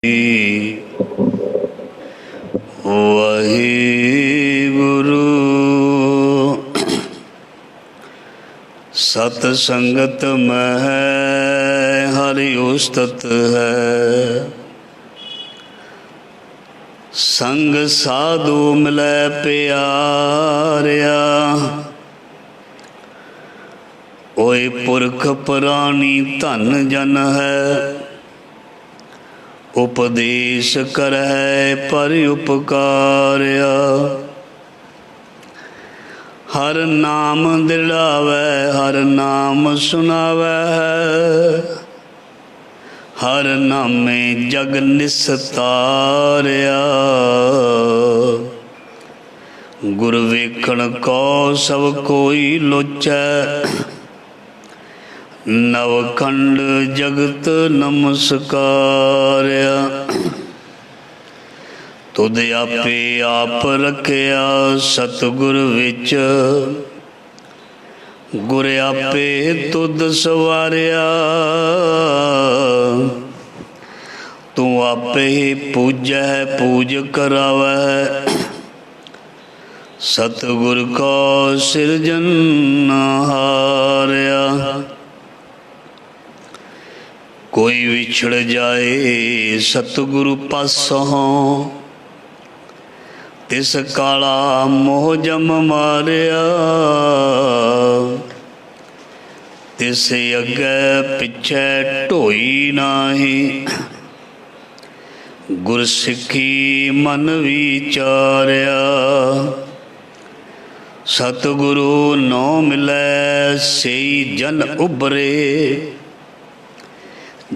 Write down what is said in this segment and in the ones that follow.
वाहिगुरु सत संगत मह हरि उस्तत है। संग साधु मिलै प्यारिया, ओए पुरख प्राणी धन जन है। उपदेश करै पर उपकार्या, हर नाम दिलावै हर नाम सुनावै। हर नामे जग निस्तारया, गुर वेखण को सब कोई लोचै। नवखंड जगत नमस्कारया, तुद आपे आप रखिया सतगुर विच। गुर आपे तुद सवारिया, तू आपे ही पूजै पूज करावै। सतगुर को सिरजनहारया, कोई विछड़ जाए सतगुरु पासों। तिस काला मोह जम मारिया, तिस अगे पिछे ढोई नाही। गुर सिखी मन विचारया, सतगुरु नौ मिलै सेई जन उबरे।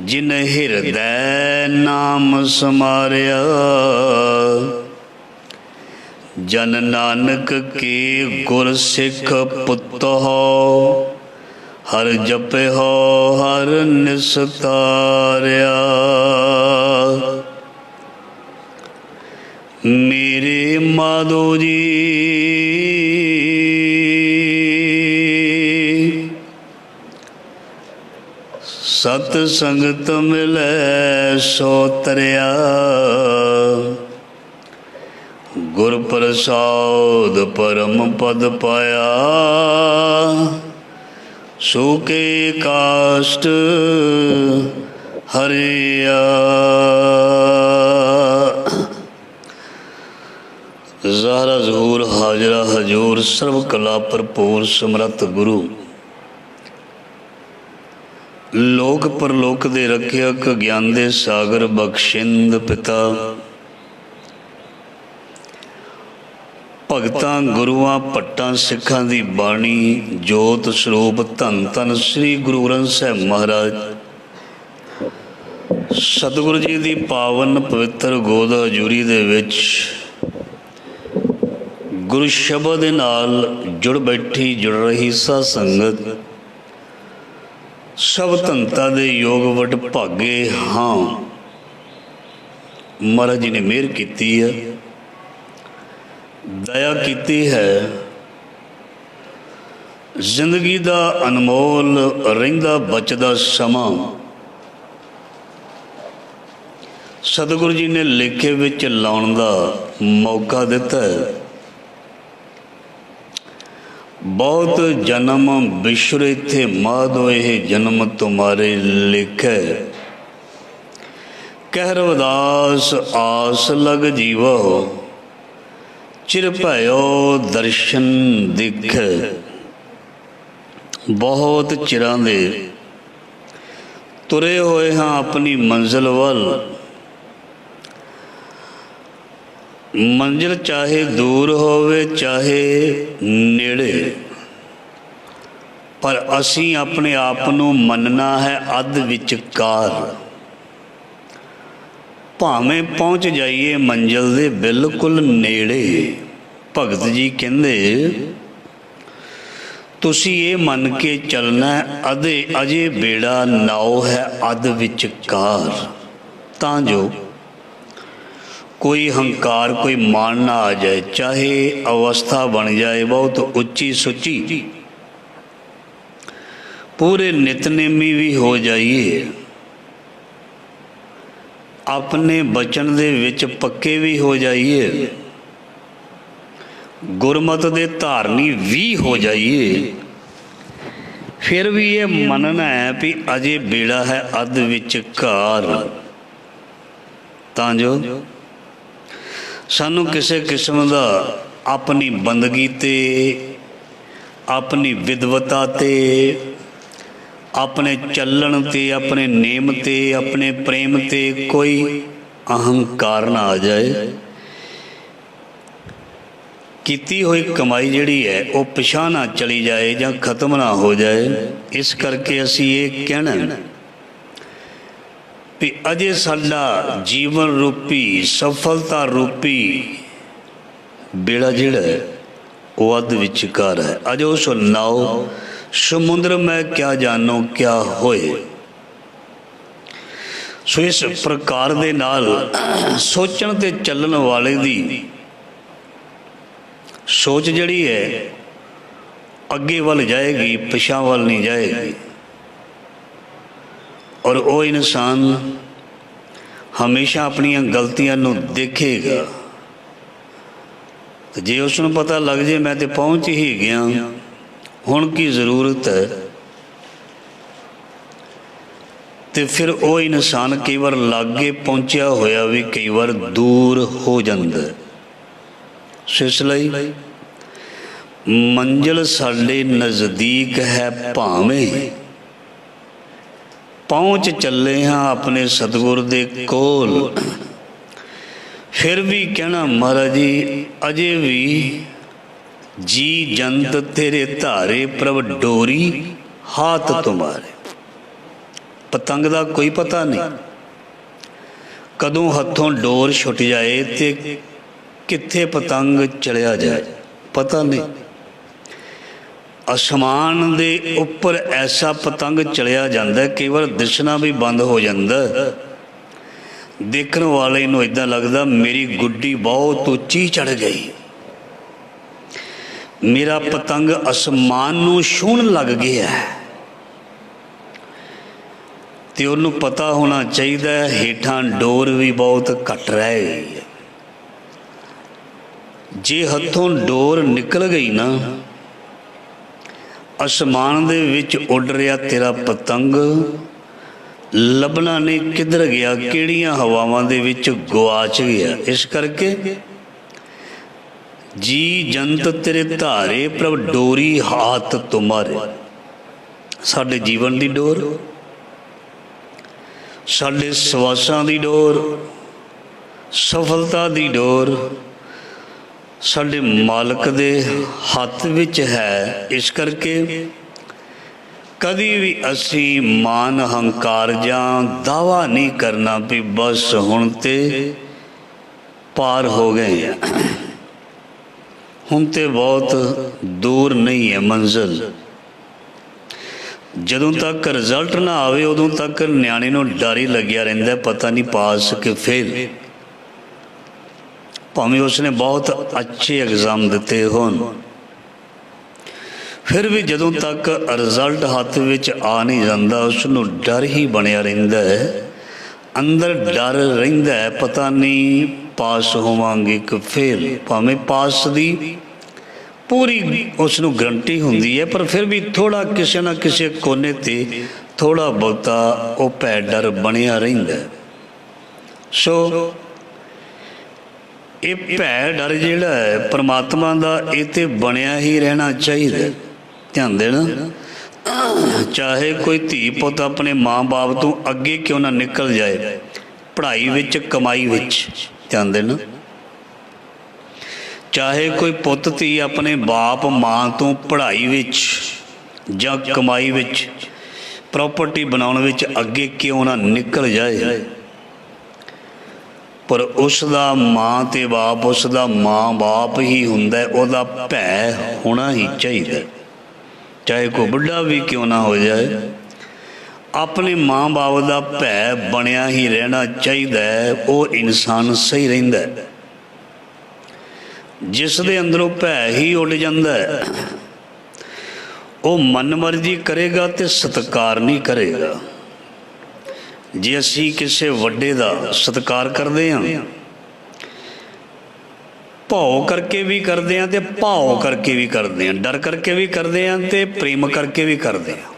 जिन हृदय नाम समारिया, जन नानक के गुर सिख पुत हो। हर जपे हो हर निस्तारया, मेरे माधो जी सत संगत मिलै सो तरया। गुर प्रसाद परम पद पाया, सूके काष्ट हरिया। ज़ाहरा ज़हूर हाजरा हजूर सर्व कला भरपूर समरथ गुरु। लोक परलोक दे रखियक ज्ञान दे सागर बख्शिंद पिता। भगतां गुरुआं भट्टां सिखां दी बाणी, जोत सरूप धन धन श्री गुरु ग्रंथ साहिब महाराज। सतगुरु जी दी पावन पवित्र गोद हजूरी दे विच गुरु शब्द दे नाल जुड़ बैठी जुड़ रही सा संगत। सब धनता दे योग वट भागे हाँ। महाराज जी ने मेहर कीती है, दया कीती है। जिंदगी दा अनमोल रहिंदा बचदा समा सतगुरु जी ने लेखे विच लाउण दा मौका दिता है। बहुत जन्म बिछुरे थे माधो, यह जन्म तुम्हारे लिखे। कह रविदास आस लग जीवो, चिर भयो दर्शन दिखे। बहुत चिरां दे तुरे होए हाँ अपनी मंजिल वल। मंजिल चाहे दूर होवे चाहे नेड़े, पर असी अपने आप नूं मनना है अध विचकार। भावें पहुँच जाइए मंजिल दे बिल्कुल नेड़े। भगत जी कहंदे तुसी ये मन के चलना अधे अजे बेड़ा नाव है अध विचकार। तां जो कोई हंकार कोई मान ना आ जाए, चाहे अवस्था बन जाए बहुत उच्ची सुची, पूरे नितनेमी भी हो जाइए, ਆਪਣੇ ਬਚਨ ਦੇ ਵਿੱਚ ਪੱਕੇ ਵੀ ਹੋ ਜਾਈਏ, ਗੁਰਮਤਿ ਦੇ ਧਾਰਨੀ ਵੀ ਹੋ ਜਾਈਏ, ਫਿਰ ਵੀ ਇਹ ਮੰਨਣਾ ਹੈ ਵੀ ਅਜੇ ਬੇੜਾ ਹੈ ਅੱਧ ਵਿਚਕਾਰ, ਤਾਂ ਜੋ ਸਾਨੂੰ ਕਿਸੇ ਕਿਸਮ ਦਾ ਆਪਣੀ ਬੰਦਗੀ 'ਤੇ, ਆਪਣੀ ਵਿਦਵਤਾ 'ਤੇ, ਆਪਣੇ ਚੱਲਣ 'ਤੇ, ਆਪਣੇ ਨੇਮ 'ਤੇ, ਆਪਣੇ ਪ੍ਰੇਮ 'ਤੇ ਕੋਈ ਅਹੰਕਾਰ ਨਾ ਆ ਜਾਏ। ਕੀਤੀ ਹੋਈ ਕਮਾਈ ਜਿਹੜੀ ਹੈ ਉਹ ਪਿਛਾਂਹ ਨਾ ਚਲੀ ਜਾਏ ਜਾਂ ਖਤਮ ਨਾ ਹੋ ਜਾਏ। ਇਸ ਕਰਕੇ ਅਸੀਂ ਇਹ ਕਹਿਣਾ ਵੀ ਅਜੇ ਸਾਡਾ ਜੀਵਨ ਰੂਪੀ, ਸਫਲਤਾ ਰੂਪੀ ਬੇੜਾ ਜਿਹੜਾ ਹੈ ਉਹ ਅੱਧ ਵਿਚਕਾਰ ਹੈ। ਅਜੋ ਸੋ ਨਾਉ ਸਮੁੰਦਰ ਮੈਂ ਕਿਆ ਜਾਨੋ ਕਿਆ ਹੋਏ। ਸੋ ਇਸ ਪ੍ਰਕਾਰ ਦੇ ਨਾਲ ਸੋਚਣ ਤੇ ਚੱਲਣ ਵਾਲੇ ਦੀ ਸੋਚ ਜਿਹੜੀ ਹੈ ਅੱਗੇ ਵੱਲ ਜਾਏਗੀ, ਪਿਛਾਂਹ ਵੱਲ ਨਹੀਂ ਜਾਏਗੀ। ਔਰ ਉਹ ਇਨਸਾਨ ਹਮੇਸ਼ਾ ਆਪਣੀਆਂ ਗਲਤੀਆਂ ਨੂੰ ਦੇਖੇਗਾ। ਤੇ ਜੇ ਉਸ ਨੂੰ ਪਤਾ ਲੱਗ ਜੇ ਮੈਂ ਤੇ ਪਹੁੰਚ ਹੀ ਗਿਆ, ਹੁਣ ਕੀ ਜ਼ਰੂਰਤ ਹੈ, ਤੇ ਫਿਰ ਉਹ ਇਨਸਾਨ ਕਈ ਵਾਰ ਲਾਗੇ ਪਹੁੰਚਿਆ ਹੋਇਆ ਵੀ ਕਈ ਵਾਰ ਦੂਰ ਹੋ ਜਾਂਦਾ। ਸੋ ਇਸ ਲਈ ਮੰਜ਼ਿਲ ਸਾਡੇ ਨਜ਼ਦੀਕ ਹੈ ਭਾਵੇਂ, ਪਹੁੰਚ ਚੱਲੇ ਹਾਂ ਆਪਣੇ ਸਤਿਗੁਰ ਦੇ ਕੋਲ, ਫਿਰ ਵੀ ਕਹਿਣਾ ਮਹਾਰਾਜ ਜੀ ਅਜੇ ਵੀ ਜੀ ਜੰਤ ਤੇਰੇ ਧਾਰੇ ਪ੍ਰਭ ਡੋਰੀ ਹਾਥ ਤੁਮਾਰੇ। ਪਤੰਗ ਦਾ ਕੋਈ ਪਤਾ ਨਹੀਂ ਕਦੋਂ ਹੱਥੋਂ ਡੋਰ ਛੁੱਟ ਜਾਏ ਤੇ ਕਿੱਥੇ ਪਤੰਗ ਚਲਿਆ ਜਾਏ, ਪਤਾ ਨਹੀਂ। ਅਸਮਾਨ ਦੇ ਉੱਪਰ ਐਸਾ ਪਤੰਗ ਚਲਿਆ ਜਾਂਦਾ ਕਈ ਵਾਰ ਦਿਸਣਾ ਵੀ ਬੰਦ ਹੋ ਜਾਂਦਾ। ਦੇਖਣ ਵਾਲੇ ਨੂੰ ਇੱਦਾਂ ਲੱਗਦਾ ਮੇਰੀ ਗੁੱਡੀ ਬਹੁਤ ਉੱਚੀ ਚੜ੍ਹ ਗਈ, ਮੇਰਾ ਪਤੰਗ ਅਸਮਾਨ ਨੂੰ ਛੂਹਣ ਲੱਗ ਗਿਆ। ਤੇ ਉਹਨੂੰ ਪਤਾ ਹੋਣਾ ਚਾਹੀਦਾ ਹੇਠਾਂ ਡੋਰ ਵੀ ਬਹੁਤ ਘੱਟ ਰਹਿ ਗਈ ਹੈ। ਜੇ ਹੱਥੋਂ ਡੋਰ ਨਿਕਲ ਗਈ ਨਾ, ਅਸਮਾਨ ਦੇ ਵਿੱਚ ਉੱਡ ਰਿਹਾ ਤੇਰਾ ਪਤੰਗ ਲੱਭਣਾ ਨਹੀਂ ਕਿੱਧਰ ਗਿਆ, ਕਿਹੜੀਆਂ ਹਵਾਵਾਂ ਦੇ ਵਿੱਚ ਗੁਆਚ ਗਿਆ। ਇਸ ਕਰਕੇ ਜੀ ਜੰਤ ਤੇਰੇ ਧਾਰੇ ਪ੍ਰਭ ਡੋਰੀ ਹਾਥ ਤੁਮਾਰੇ। ਸਾਡੇ ਜੀਵਨ ਦੀ ਡੋਰ, ਸਾਡੇ ਸਵਾਸਾਂ ਦੀ ਡੋਰ, ਸਫਲਤਾ ਦੀ ਡੋਰ ਸਾਡੇ ਮਾਲਕ ਦੇ ਹੱਥ ਵਿੱਚ ਹੈ। ਇਸ ਕਰਕੇ ਕਦੀ ਵੀ ਅਸੀਂ ਮਾਨ ਹੰਕਾਰ ਜਾਂ ਦਾਵਾ ਨਹੀਂ ਕਰਨਾ ਵੀ ਬਸ ਹੁਣ ਤੇ ਪਾਰ ਹੋ ਗਏ, ਹੁਣ ਤੇ ਬਹੁਤ ਦੂਰ ਨਹੀਂ ਹੈ ਮੰਜ਼ਿਲ। ਜਦੋਂ ਤੱਕ ਰਿਜ਼ਲਟ ਨਾ ਆਵੇ ਉਦੋਂ ਤੱਕ ਨਿਆਣੇ ਨੂੰ ਡਰ ਹੀ ਲੱਗਿਆ ਰਹਿੰਦਾ, ਪਤਾ ਨਹੀਂ ਪਾਸ ਕਿ ਫੇਲ। ਭਾਵੇਂ ਉਸਨੇ ਬਹੁਤ ਅੱਛੇ ਐਗਜ਼ਾਮ ਦਿੱਤੇ ਹੋਣ, ਫਿਰ ਵੀ ਜਦੋਂ ਤੱਕ ਰਿਜ਼ਲਟ ਹੱਥ ਵਿੱਚ ਆ ਨਹੀਂ ਜਾਂਦਾ ਉਸ ਨੂੰ ਡਰ ਹੀ ਬਣਿਆ ਰਹਿੰਦਾ ਹੈ। ਅੰਦਰ ਡਰ ਰਹਿੰਦਾ ਹੈ, ਪਤਾ ਨਹੀਂ ਪਾਸ ਹੋਵਾਂਗੇ ਕਿ ਫੇਲ। ਭਾਵੇਂ ਪਾਸ ਦੀ ਪੂਰੀ ਉਸ ਨੂੰ ਗਰੰਟੀ ਹੁੰਦੀ ਹੈ, ਪਰ ਫਿਰ ਵੀ ਥੋੜ੍ਹਾ ਕਿਸੇ ਨਾ ਕਿਸੇ ਕੋਨੇ 'ਤੇ ਥੋੜ੍ਹਾ ਬਹੁਤਾ ਉਹ ਭੈ ਡਰ ਬਣਿਆ ਰਹਿੰਦਾ। ਸੋ ਇਹ ਭੈ ਡਰ ਜਿਹੜਾ ਹੈ ਪਰਮਾਤਮਾ ਦਾ, ਇਹ ਤੇ ਬਣਿਆ ਹੀ ਰਹਿਣਾ ਚਾਹੀਦਾ। ਧਿਆਨ ਦੇਣਾ, ਚਾਹੇ ਕੋਈ ਧੀ ਪੁੱਤ ਆਪਣੇ ਮਾਂ ਬਾਪ ਤੋਂ ਅੱਗੇ ਕਿਉਂ ਨਾ ਨਿਕਲ ਜਾਏ, ਪੜ੍ਹਾਈ ਵਿੱਚ, ਕਮਾਈ ਵਿੱਚ, ਧਿਆਨ ਦੇਣਾ। ਚਾਹੇ ਕੋਈ ਪੁੱਤ ਧੀ ਆਪਣੇ ਬਾਪ ਮਾਂ ਤੋਂ ਪੜ੍ਹਾਈ ਵਿੱਚ ਜਾਂ ਕਮਾਈ ਵਿੱਚ, ਪ੍ਰੋਪਰਟੀ ਬਣਾਉਣ ਵਿੱਚ ਅੱਗੇ ਕਿਉਂ ਨਾ ਨਿਕਲ ਜਾਏ, ਪਰ ਉਸ ਦਾ ਮਾਂ ਤੇ ਬਾਪ, ਉਸ ਦਾ ਮਾਂ ਬਾਪ ਹੀ ਹੁੰਦਾ, ਉਹਦਾ ਭੈ ਹੋਣਾ ਹੀ ਚਾਹੀਦਾ। ਚਾਹੇ ਕੋਈ ਬੁੱਢਾ ਵੀ ਕਿਉਂ ਨਾ ਹੋ ਜਾਏ, ਆਪਣੇ ਮਾਂ ਬਾਪ ਦਾ ਭੈ ਬਣਿਆ ਹੀ ਰਹਿਣਾ ਚਾਹੀਦਾ। ਉਹ ਇਨਸਾਨ ਸਹੀ ਰਹਿੰਦਾ। ਜਿਸ ਦੇ ਅੰਦਰੋਂ ਭੈ ਹੀ ਉੱਡ ਜਾਂਦਾ ਉਹ ਮਨਮਰਜ਼ੀ ਕਰੇਗਾ ਤੇ ਸਤਿਕਾਰ ਨਹੀਂ ਕਰੇਗਾ। ਜੇ ਅਸੀਂ ਕਿਸੇ ਵੱਡੇ ਦਾ ਸਤਿਕਾਰ ਕਰਦੇ ਹਾਂ, ਭਉ ਕਰਕੇ ਵੀ ਕਰਦੇ ਹਾਂ ਤੇ ਭਾਵ ਕਰਕੇ ਵੀ ਕਰਦੇ ਹਾਂ, ਡਰ ਕਰਕੇ ਵੀ ਕਰਦੇ ਹਾਂ ਤੇ ਪ੍ਰੇਮ ਕਰਕੇ ਵੀ ਕਰਦੇ ਹਾਂ।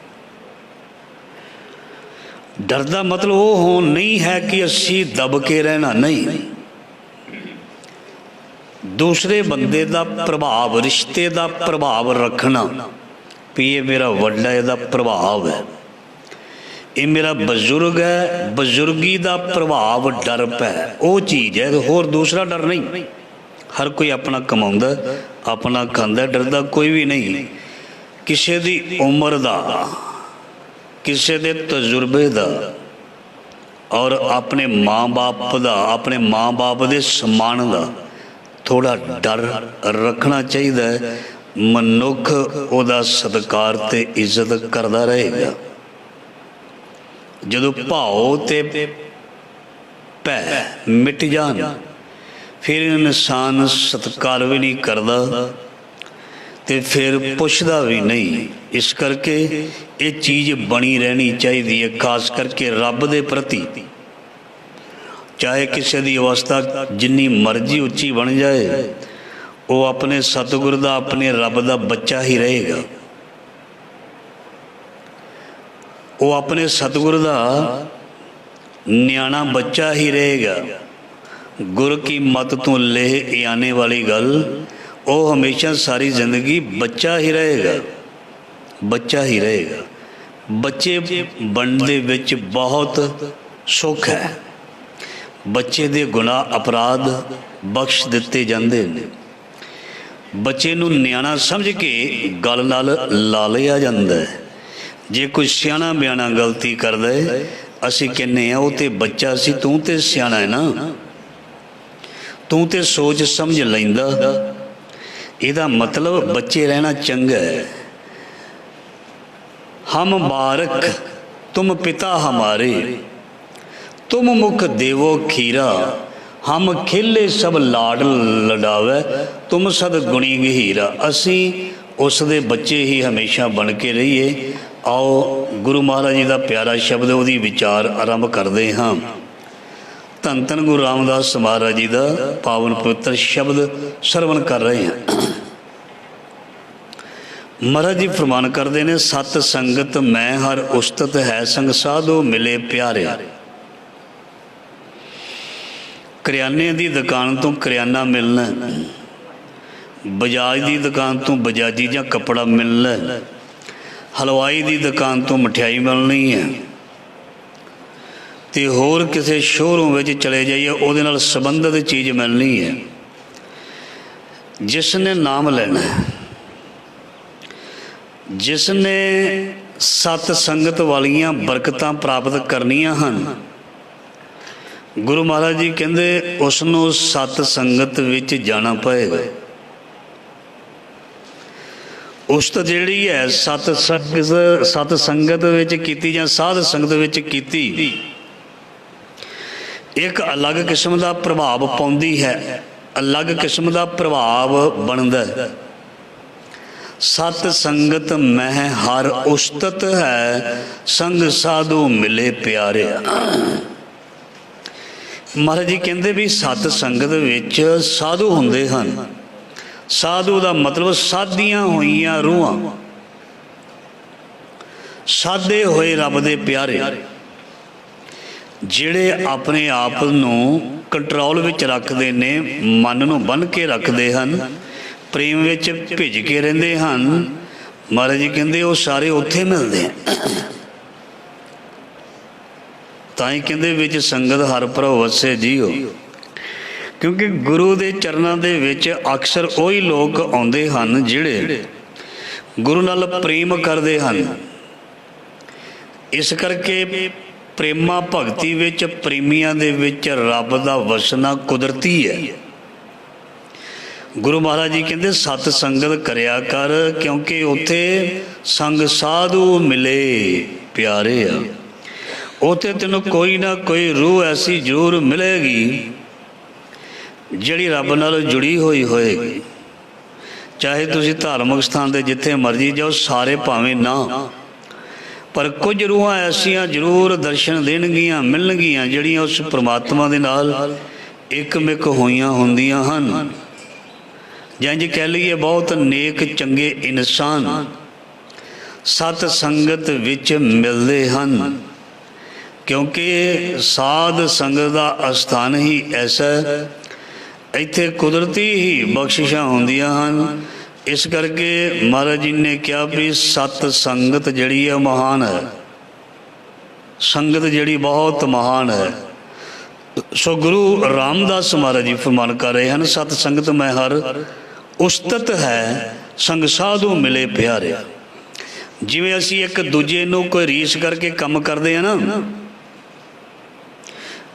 ਡਰ ਦਾ ਮਤਲਬ ਉਹ ਨਹੀਂ ਹੈ ਕਿ ਅਸੀਂ ਦਬ ਕੇ ਰਹਿਣਾ, ਨਹੀਂ। ਦੂਸਰੇ ਬੰਦੇ ਦਾ ਪ੍ਰਭਾਵ, ਰਿਸ਼ਤੇ ਦਾ ਪ੍ਰਭਾਵ ਰੱਖਣਾ ਵੀ ਇਹ ਮੇਰਾ ਵੱਡਾ, ਇਹਦਾ ਪ੍ਰਭਾਵ ਹੈ, ਇਹ ਮੇਰਾ ਬਜ਼ੁਰਗ ਹੈ, ਬਜ਼ੁਰਗੀ ਦਾ ਪ੍ਰਭਾਵ ਡਰ ਪੈ, ਉਹ ਚੀਜ਼ ਹੈ, ਹੋਰ ਦੂਸਰਾ ਡਰ ਨਹੀਂ। ਹਰ ਕੋਈ ਆਪਣਾ ਕਮਾਉਂਦਾ, ਆਪਣਾ ਖਾਂਦਾ, ਡਰਦਾ ਕੋਈ ਵੀ ਨਹੀਂ। ਕਿਸੇ ਦੀ ਉਮਰ ਦਾ, ਕਿਸੇ ਦੇ ਤਜਰਬੇ ਦਾ ਔਰ ਆਪਣੇ ਮਾਂ-ਬਾਪ ਦਾ, ਆਪਣੇ ਮਾਂ-ਬਾਪ ਦੇ ਸਨਮਾਨ ਦਾ ਥੋੜ੍ਹਾ ਡਰ ਰੱਖਣਾ ਚਾਹੀਦਾ ਹੈ। ਮਨੁੱਖ ਉਹਦਾ ਸਤਿਕਾਰ ਤੇ ਇੱਜ਼ਤ ਕਰਦਾ ਰਹੇਗਾ। ਜਦੋਂ ਭਾਉ ਤੇ ਭੈ ਮਿਟ ਜਾਣ ਫਿਰ ਇਨਸਾਨ ਸਤਿਕਾਰ ਵੀ ਨਹੀਂ ਕਰਦਾ ਤੇ ਫਿਰ ਪੁੱਛਦਾ ਵੀ ਨਹੀਂ। ਇਸ ਕਰਕੇ ਇਹ ਚੀਜ਼ ਬਣੀ ਰਹਿਣੀ ਚਾਹੀਦੀ ਹੈ, ਖਾਸ ਕਰਕੇ ਰੱਬ ਦੇ ਪ੍ਰਤੀ। ਚਾਹੇ ਕਿਸੇ ਦੀ ਅਵਸਥਾ ਜਿੰਨੀ ਮਰਜ਼ੀ ਉੱਚੀ ਬਣ ਜਾਏ, ਉਹ ਆਪਣੇ ਸਤਿਗੁਰ ਦਾ, ਆਪਣੇ ਰੱਬ ਦਾ ਬੱਚਾ ਹੀ ਰਹੇਗਾ। ਉਹ ਆਪਣੇ ਸਤਿਗੁਰ ਦਾ ਨਿਆਣਾ ਬੱਚਾ ਹੀ ਰਹੇਗਾ। ਗੁਰ ਕੀ ਮਤ ਤੋਂ ਲੇਹ ਆਨੇ ਵਾਲੀ ਗੱਲ, ਉਹ ਹਮੇਸ਼ਾ ਸਾਰੀ ਜ਼ਿੰਦਗੀ ਬੱਚਾ ਹੀ ਰਹੇਗਾ, ਬੱਚਾ ਹੀ ਰਹੇਗਾ। ਬੱਚੇ ਬਣਨ ਦੇ ਵਿੱਚ ਬਹੁਤ ਸੁੱਖ ਹੈ। ਬੱਚੇ ਦੇ ਗੁਨਾਹ ਅਪਰਾਧ ਬਖਸ਼ ਦਿੱਤੇ ਜਾਂਦੇ ਨੇ। ਬੱਚੇ ਨੂੰ ਨਿਆਣਾ ਸਮਝ ਕੇ ਗੱਲ ਨਾਲ ਲਾ ਲਿਆ ਜਾਂਦਾ ਹੈ। ਜੇ ਕੋਈ ਸਿਆਣਾ ਬਿਆਣਾ ਗਲਤੀ ਕਰਦਾ ਹੈ, ਅਸੀਂ ਕਹਿੰਦੇ ਹਾਂ ਉਹ ਤੇ ਬੱਚਾ ਸੀ, ਤੂੰ ਤੇ ਸਿਆਣਾ ਹੈ ਨਾ, ਤੂੰ ਤੇ ਸੋਚ ਸਮਝ ਲੈਂਦਾ। ਇਹਦਾ ਮਤਲਬ ਬੱਚੇ ਰਹਿਣਾ ਚੰਗਾ ਹੈ। ਹਮ ਬਾਰਕ ਤੁਮ ਪਿਤਾ ਹਮਾਰੇ, ਤੁਮ ਮੁਖ ਦੇਵੋ ਖੀਰਾ, ਹਮ ਖੇਲੇ ਸਭ ਲਾਡ ਲਡਾਵੇ, ਤੁਮ ਸਦ ਗੁਣੀ ਗਹੀਰਾ। ਅਸੀਂ ਉਸ ਦੇ ਬੱਚੇ ਹੀ ਹਮੇਸ਼ਾ ਬਣ ਕੇ ਰਹੀਏ। ਆਓ ਗੁਰੂ ਮਹਾਰਾਜ ਜੀ ਦਾ ਪਿਆਰਾ ਸ਼ਬਦ, ਉਹਦੀ ਵਿਚਾਰ ਆਰੰਭ ਕਰਦੇ ਹਾਂ। ਧੰਨ ਧੰਨ ਗੁਰੂ ਰਾਮਦਾਸ ਮਹਾਰਾਜ ਜੀ ਦਾ ਪਾਵਨ ਪਵਿੱਤਰ ਸ਼ਬਦ ਸਰਵਣ ਕਰ ਰਹੇ ਹਾਂ। ਮਹਾਰਾਜ ਜੀ ਫਰਮਾਨ ਕਰਦੇ ਨੇ, ਸਤ ਸੰਗਤ ਮੈਂ ਹਰ ਉਸਤਤ ਹੈ, ਸੰਗ ਸਾਧੂ ਮਿਲੇ ਪਿਆਰਿਆ। ਕਰਿਆਨੇ ਦੀ ਦੁਕਾਨ ਤੋਂ ਕਰਿਆਨਾ ਮਿਲਣਾ, ਬਜਾਜ ਦੀ ਦੁਕਾਨ ਤੋਂ ਬਜਾਜੀ ਜਾਂ ਕੱਪੜਾ ਮਿਲਣਾ, ਹਲਵਾਈ ਦੀ ਦੁਕਾਨ ਤੋਂ ਮਠਿਆਈ ਮਿਲਣੀ ਹੈ, ਤੇ ਹੋਰ ਕਿਸੇ ਸ਼ੋਰੂਮ ਵਿੱਚ ਚਲੇ ਜਾਈਏ ਉਹਦੇ ਨਾਲ ਸੰਬੰਧਿਤ ਚੀਜ਼ ਮਿਲਣੀ ਹੈ। ਜਿਸ ਨੇ ਨਾਮ ਲੈਣਾ, ਜਿਸ ਨੇ ਸਤ ਸੰਗਤ ਵਾਲੀਆਂ ਬਰਕਤਾਂ ਪ੍ਰਾਪਤ ਕਰਨੀਆਂ ਹਨ, ਗੁਰੂ ਮਹਾਰਾਜ ਜੀ ਕਹਿੰਦੇ ਉਸ ਨੂੰ ਸਤ ਸੰਗਤ ਵਿੱਚ ਜਾਣਾ ਪਏਗਾ। ਉਸਤਤ ਜਿਹੜੀ ਹੈ ਸਤ ਸੰਗਤ ਵਿੱਚ ਕੀਤੀ ਜਾਂ ਸਾਧ ਸੰਗਤ ਵਿੱਚ ਕੀਤੀ, ਇੱਕ ਅਲੱਗ ਕਿਸਮ ਦਾ ਪ੍ਰਭਾਵ ਪਾਉਂਦੀ ਹੈ, ਅਲੱਗ ਕਿਸਮ ਦਾ ਪ੍ਰਭਾਵ ਬਣਦਾ ਹੈ। ਸਤ ਸੰਗਤ ਮਹਿ ਹਰ ਉਸਤਤ ਹੈ, ਸੰਗ ਸਾਧੂ ਮਿਲੇ ਪਿਆਰਿਆ। ਮਹਾਰਾਜ ਜੀ ਕਹਿੰਦੇ ਵੀ ਸਤ ਸੰਗਤ ਵਿੱਚ ਸਾਧੂ ਹੁੰਦੇ ਹਨ। ਸਾਧੂ ਦਾ ਮਤਲਬ ਸਾਧੀਆਂ ਹੋਈਆਂ ਰੂਹਾਂ, ਸਾਧੇ ਹੋਏ ਰੱਬ ਦੇ ਪਿਆਰੇ, ਜਿਹੜੇ ਆਪਣੇ ਆਪ ਨੂੰ ਕੰਟਰੋਲ ਵਿੱਚ ਰੱਖਦੇ ਨੇ, ਮਨ ਨੂੰ ਬੰਨ੍ਹ ਕੇ ਰੱਖਦੇ ਹਨ, ਪ੍ਰੇਮ ਵਿੱਚ ਭਿੱਜ ਕੇ ਰਹਿੰਦੇ ਹਨ। ਮਹਾਰਾਜ ਜੀ ਕਹਿੰਦੇ ਉਹ ਸਾਰੇ ਉੱਥੇ ਮਿਲਦੇ ਆ। ਤਾਂ ਹੀ ਕਹਿੰਦੇ ਵਿੱਚ ਸੰਗਤ ਹਰ ਭਰੋ ਵਸੇ ਜੀਓ, ਕਿਉਂਕਿ ਗੁਰੂ ਦੇ ਚਰਨਾਂ ਦੇ ਵਿੱਚ ਅਕਸਰ ਉਹੀ ਲੋਕ ਆਉਂਦੇ ਹਨ ਜਿਹੜੇ ਗੁਰੂ ਨਾਲ ਪ੍ਰੇਮ ਕਰਦੇ ਹਨ। ਇਸ ਕਰਕੇ ਪ੍ਰੇਮਾ ਭਗਤੀ ਵਿੱਚ, ਪ੍ਰੇਮੀਆਂ ਦੇ ਵਿੱਚ ਰੱਬ ਦਾ ਵਸਣਾ ਕੁਦਰਤੀ ਹੈ। ਗੁਰੂ ਮਹਾਰਾਜ ਜੀ ਕਹਿੰਦੇ ਸਤ ਸੰਗਤ ਕਰਿਆ ਕਰ, ਕਿਉਂਕਿ ਉੱਥੇ ਸੰਗ ਸਾਧੂ ਮਿਲੇ ਪਿਆਰੇ ਆ। ਉੱਥੇ ਤੈਨੂੰ ਕੋਈ ਨਾ ਕੋਈ ਰੂਹ ਐਸੀ ਜ਼ਰੂਰ ਮਿਲੇਗੀ ਜਿਹੜੀ ਰੱਬ ਨਾਲ ਜੁੜੀ ਹੋਈ ਹੋਏਗੀ। ਚਾਹੇ ਤੁਸੀਂ ਧਾਰਮਿਕ ਸਥਾਨ 'ਤੇ ਜਿੱਥੇ ਮਰਜ਼ੀ ਜਾਓ, ਸਾਰੇ ਭਾਵੇਂ ਨਾ, ਪਰ ਕੁਝ ਰੂਹਾਂ ਐਸੀਆਂ ਜ਼ਰੂਰ ਦਰਸ਼ਨ ਦੇਣਗੀਆਂ, ਮਿਲਣਗੀਆਂ, ਜਿਹੜੀਆਂ ਉਸ ਪ੍ਰਮਾਤਮਾ ਦੇ ਨਾਲ ਇੱਕਮਿਕ ਹੋਈਆਂ ਹੁੰਦੀਆਂ ਹਨ। ਜਾਂ ਜੇ ਕਹਿ ਲਈਏ ਬਹੁਤ ਨੇਕ ਚੰਗੇ ਇਨਸਾਨ ਸਤ ਸੰਗਤ ਵਿੱਚ ਮਿਲਦੇ ਹਨ, ਕਿਉਂਕਿ ਸਾਧ ਸੰਗਤ ਦਾ ਅਸਥਾਨ ਹੀ ਐਸਾ, ਇੱਥੇ ਕੁਦਰਤੀ ਹੀ ਬਖਸ਼ਿਸ਼ਾਂ ਹੁੰਦੀਆਂ ਹਨ। ਇਸ ਕਰਕੇ ਮਹਾਰਾਜ ਜੀ ਨੇ ਕਿਹਾ ਵੀ ਸਤ ਸੰਗਤ ਜਿਹੜੀ ਹੈ ਮਹਾਨ ਹੈ, ਸੰਗਤ ਜਿਹੜੀ ਬਹੁਤ ਮਹਾਨ ਹੈ। ਸੋ ਗੁਰੂ ਰਾਮਦਾਸ ਮਹਾਰਾਜ ਜੀ ਫਰਮਾਨ ਕਰ ਰਹੇ ਹਨ, ਸਤ ਸੰਗਤ ਮੈਂ ਹਰ ਉਸਤਤ ਹੈ, ਸੰਗ ਸਾਧੂ ਮਿਲੇ ਪਿਆਰਿਆ। ਜਿਵੇਂ ਅਸੀਂ ਇੱਕ ਦੂਜੇ ਨੂੰ ਕੋਈ ਰੀਸ ਕਰਕੇ ਕੰਮ ਕਰਦੇ ਹਾਂ ਨਾ,